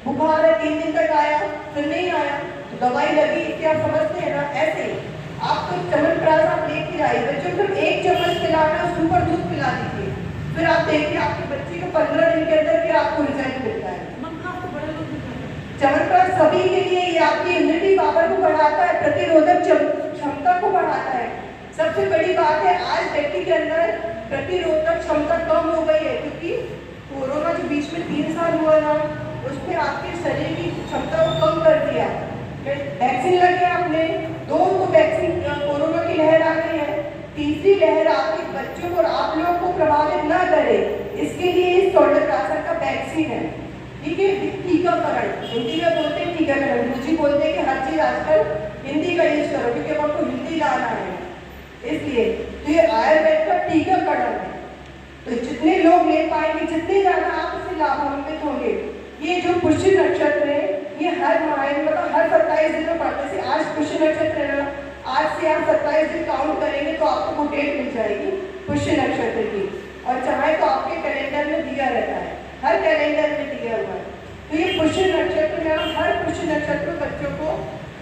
बुखार है, 3 दिन तक आया, फिर नहीं आया, तो दवाई लगी, इससे आप समझते हैं ना। ऐसे ही आपको च्यवनप्राश आप लेके जाइए, बच्चों को सिर्फ 1 चम्मच पिलाना, उसके ऊपर दूध पिला दीजिए, फिर आप देखिए आपके बच्चे को 15 दिन के अंदर फिर आपको रिजल्ट मिलता है। च्यवनप्राश सभी के लिए, ये आपकी इम्यूनिटी पावर को बढ़ाता है, प्रतिरोधक क्षमता को बढ़ाता है। सबसे बड़ी बात है, आज व्यक्ति के अंदर प्रतिरोधक क्षमता कम हो गई है, क्योंकि कोरोना जो बीच में 3 साल हुआ था, उसमें आपके शरीर की क्षमता को कम कर दिया। वैक्सीन लगे आपने, 2 वैक्सीन, कोरोना की लहर आ गई है, तीसरी लहर आपके बच्चों को और आप लोगों को प्रभावित ना करे, इसके लिए इस सौंदर्यप्राशन का वैक्सीन है। ठीक है, टीकाकरण, हिंदी में बोलते हैं टीकाकरण, मुझे बोलते हैं कि हर चीज आजकल हिंदी का यूज करो, क्योंकि अब आपको हिंदी लाना है, इसलिए तो ये आयुर्वेद का टीकाकरण है। तो जितने लोग ले पाएंगे, जितने ज्यादा आप इससे लाभान्वित होंगे। ये जो पुष्य नक्षत्र है, ये हर महीने मतलब हर 27 दिन में पड़ता है। आज पुष्य नक्षत्र है ना, आज से आप 27 दिन काउंट करेंगे तो आपको डेट मिल जाएगी पुष्य नक्षत्र की, और चाहे तो आपके कैलेंडर में दिया रहता है, हर कैलेंडर में दिया हुआ है। तो ये पुष्य नक्षत्र में आप हर पुष्य नक्षत्र बच्चों को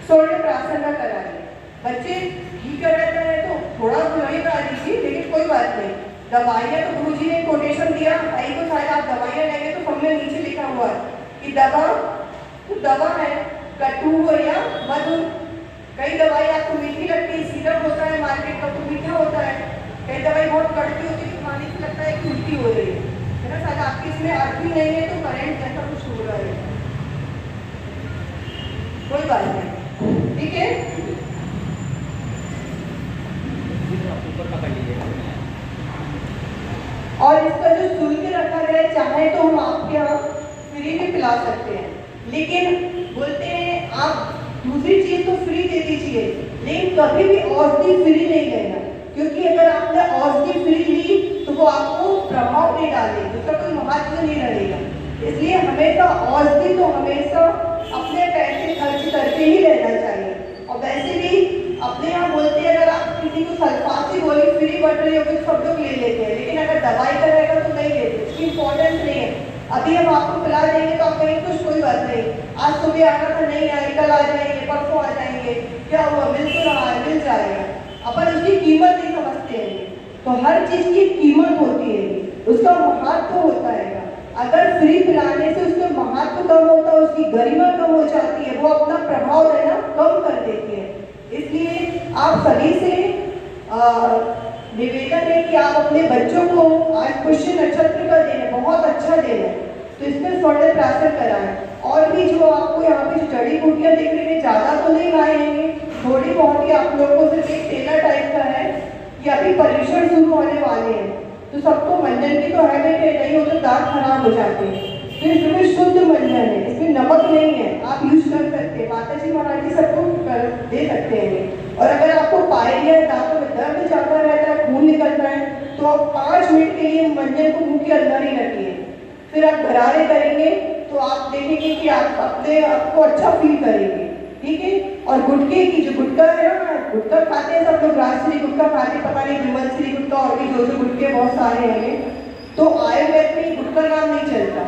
सौंदर्यप्राशन न कराइए। बच्चे ठीक रहता है तो थोड़ा दवाई करा दीजिए, लेकिन कोई बात नहीं। दवाइयाँ तो गुरुजी ने कोटेशन दिया, भाई को शायद आप दवाइयाँ लेंगे तो हमने नीचे लिखा हुआ है कि दवा तो दवा है, कटु हो या मधुर। कई दवाई आपको मीठी लगती है, सिरप होता है मार्केट का तो मीठा होता है, कई दवाई बहुत कड़की होती है, खाने से लगता है कि उल्टी हो रही है ना, शायद आपकी इसमें अर्थ ही नहीं है तो करंट जैसा कुछ हो रहा है, कोई बात नहीं, ठीक है। और इसका जो शुल्क रखा गया है, चाहे तो हम आपके यहाँ फ्री में पिला सकते हैं, लेकिन बोलते हैं आप दूसरी चीज तो फ्री दे दीजिए, लेकिन कभी भी औषधि फ्री नहीं लेना, क्योंकि अगर आपने औषधि फ्री ली तो वो आपको प्रभाव नहीं डालेगी, उसका कोई महत्व नहीं रहेगा। इसलिए हमेशा औषधि तो हमेशा अपने पैसे खर्च करके ही लेना चाहिए। और वैसे भी अपने यहाँ बोलते हैं, अगर आप किसी को सल्फासी गोली फ्री बढ़ रही होगी तो सब लोग ले लेते हैं, लेकिन अगर दवाई का रहेगा तो नहीं लेते, उसकी इंपॉर्टेंस नहीं है। अभी हम आपको पिला देंगे तो आप कहेंगे कुछ कोई बात नहीं, आज सुबह आना था नहीं आए, कल आ जाएंगे, परसों आ जाएंगे, क्या हुआ, मिल तो रहा है, मिल जाएगा। अपन उसकी कीमत नहीं समझते हैं, तो हर चीज की कीमत होती है, उसका महत्व होता है। अगर फ्री पिलाने से उसका महत्व कम होता है, उसकी गरिमा कम हो जाती है, वो अपना प्रभाव देना कम कर देती है। इसलिए आप सभी से निवेदन है कि आप अपने बच्चों को, आज पुष्य नक्षत्र का दिन है, बहुत अच्छा दिन है, तो इसमें सौंदर्यप्राशन कराएं। और भी जो आपको यहाँ पे जो जड़ी बूटियाँ दिख रही है, ज़्यादा तो नहीं लाएंगे, थोड़ी बहुत ही आप लोगों को सिर्फ एक तेला टाइप का है, कि अभी परीक्षण शुरू होने वाले हैं, तो सबको मंजन की तो हैबिट है नहीं हो तो दांत खराब हो जाते हैं, तो इसमें शुद्ध मंजन है, इसमें नमक नहीं है, आप यूज कर सकते हैं, माता जी महाराज जी सबको दे सकते हैं। और अगर आपको पायरिया दांतों में दर्द ज़्यादा रहता है, खून निकलता है, तो आप 5 मिनट के लिए मंजन को मुंह के अंदर ही रखिए, फिर आप गरारे करेंगे तो आप देखेंगे कि आप अपने आपको अच्छा फील करेंगे, ठीक है। और गुटके की, जो गुटका है ना, गुटका खाते हैं सब लोग, राजश्री गुटका खाते हैं, पता नहीं विमलश्री गुटका और भी जो गुटके बहुत सारे हैं, तो आयुर्वेद में गुटका नाम नहीं चलता।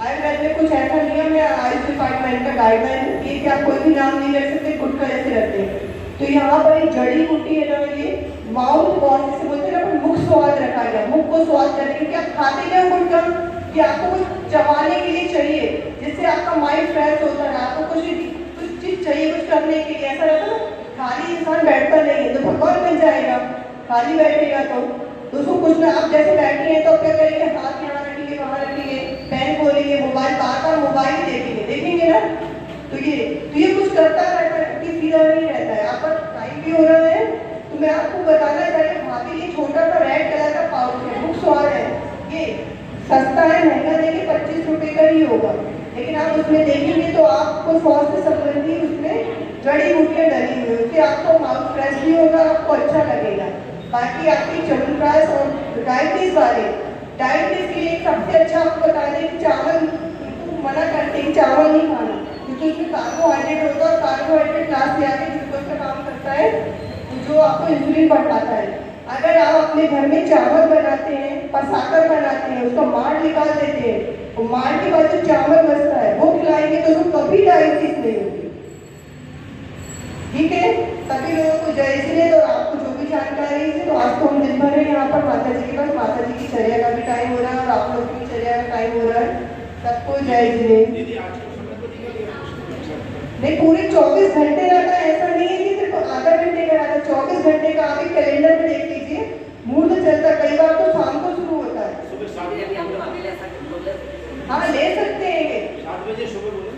आयुर्वेद में कुछ ऐसा नियम है, आयुष डिपार्टमेंट का गाइडलाइन ये कि आप कोई भी नाम नहीं रख सकते, गुटका जैसे रखते हैं। तो यहाँ पर एक जड़ी बूटी है ना, ये माउथ वॉश जिसे बोलते हैं ना, मुख स्वाद रखा गया, मुख को स्वाद करने के लिए। आप खाते क्या गुटका, कि आपको कुछ चबाने के लिए चाहिए, जिससे आपका माइंड फ्रेश होता है, आपको कुछ चीज चाहिए कुछ करने के लिए। ऐसा रहता है ना, खाली इंसान बैठता नहीं है तो भगवान बन जाएगा, खाली बैठेगा तो उसको कुछ ना, आप जैसे बैठे हैं तो क्या करेंगे, हाथ यहाँ रखेंगे, वहाँ रखेंगे, पेन खोलेंगे, मोबाइल बार मोबाइल देखेंगे ना, तो ये कुछ करता रहता है, कि सीधा नहीं रहता है। आपका टाइम भी हो रहा है, तो मैं आपको बताना चाहिए, भाभी ये छोटा सा रेड कलर का पाउच है, मुख स्वाद है, ये सस्ता है, महंगा देंगे 25 रुपये का ही होगा, लेकिन आप उसमें देखेंगे तो आपको स्वास्थ्य संबंधी उसमें जड़ी बूटियाँ डली हुई, उससे आपको माउथ फ्रेश भी होगा, आपको अच्छा लगेगा। बाकी आपकी च्यवनप्राश और डायबिटीज वाले, डायबिटीज के लिए सबसे अच्छा आपको बता दें कि चावल मना करते हैं, चावल नहीं खाना, क्योंकि उसमें कार्बोहाइड्रेट होता है, और कार्बोहाइड्रेट लास्ट में आके ग्लूकोज का काम करता है, जो आपको इंसुलिन बढ़ाता है। अगर आप अपने घर में चावल बनाते हैं, पसाकर बनाते हैं, उसका माड़ निकाल देते हैं, और माड़ के बाद जो चावल बचता है वो खिलाएंगे तो उसको कभी डायबिटीज नहीं होगी, ठीक है। सभी लोगों को जय श्री, और आपको जो भी जानकारी है, तो आज तो हम दिन भर है यहाँ पर माता जी के पास, माता जी की चर्या का भी टाइम हो रहा है और आप लोग की चर्या का टाइम हो रहा है, सबको जय श्री। नहीं, पूरे 24 घंटे रहता है, ऐसा नहीं है कि सिर्फ आधा घंटे का रहता है, 24 24 घंटे का आप कैलेंडर में देख लीजिए, मुहूर्त चलता कई बार तो शाम को शुरू होता है। हाँ ले सकते हैं, 7 बजे सुबह बोले।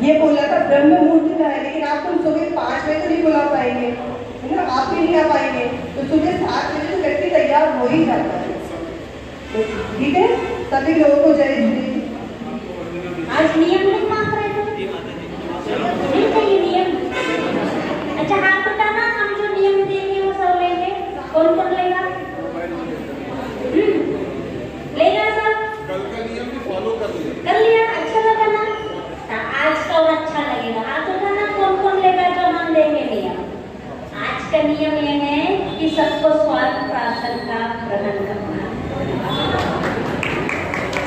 ये बोला था ब्रह्म मुहूर्त का है, लेकिन आप तुम सुबह 5 बजे तो नहीं बुला पाएंगे, है ना, आप भी नहीं आ पाएंगे, तो सुबह 7 बजे तो व्यक्ति तैयार हो ही जाता है। तो ठीक है, सभी लोगों को जय श्री। आज नियम नहीं मान रहे थे, नहीं चाहिए नियम। अच्छा हाथ बताना, हम जो नियम देंगे वो सब लेंगे, कौन कौन लेगा? लेगा सब? कल का नियम भी फॉलो कर लिया। कर लिया, अच्छा लगा ना? आज का और अच्छा लगेगा। हाथ उठाना, कौन कौन लेगा जो हम देंगे नियम। आज का नियम ये है कि सबको स्वार्थ प्राशन का ग्रहण करना।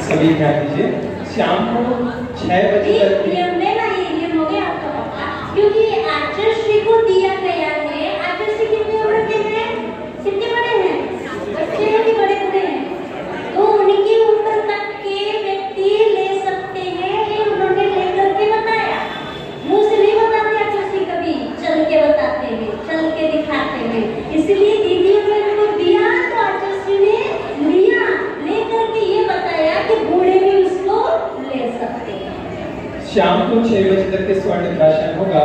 सभी ध्यान दीजिए, शाम को 6 बजे ये तक नियम लेना, ये नियम हो गया आपका पक्का, क्योंकि आचार्य को दिया गया है। आचार्य कितने उम्र के हैं? कितने बड़े हैं? बच्चे हैं कि बड़े बूढ़े हैं? तो उनकी उम्र तक के व्यक्ति ले सकते हैं, ये उन्होंने लेकर के बताया। मुंह से नहीं बताते आचार्य कभी, चल के बताते हैं, चल के दिखाते हैं। इसलिए दीदी ने उनको दिया तो आचार्य ने लिया, लेकर के ये बताया कि बूढ़े भी उसको ले सकते हैं। शाम को 6 बजे तक के स्वर्ण प्राशन होगा।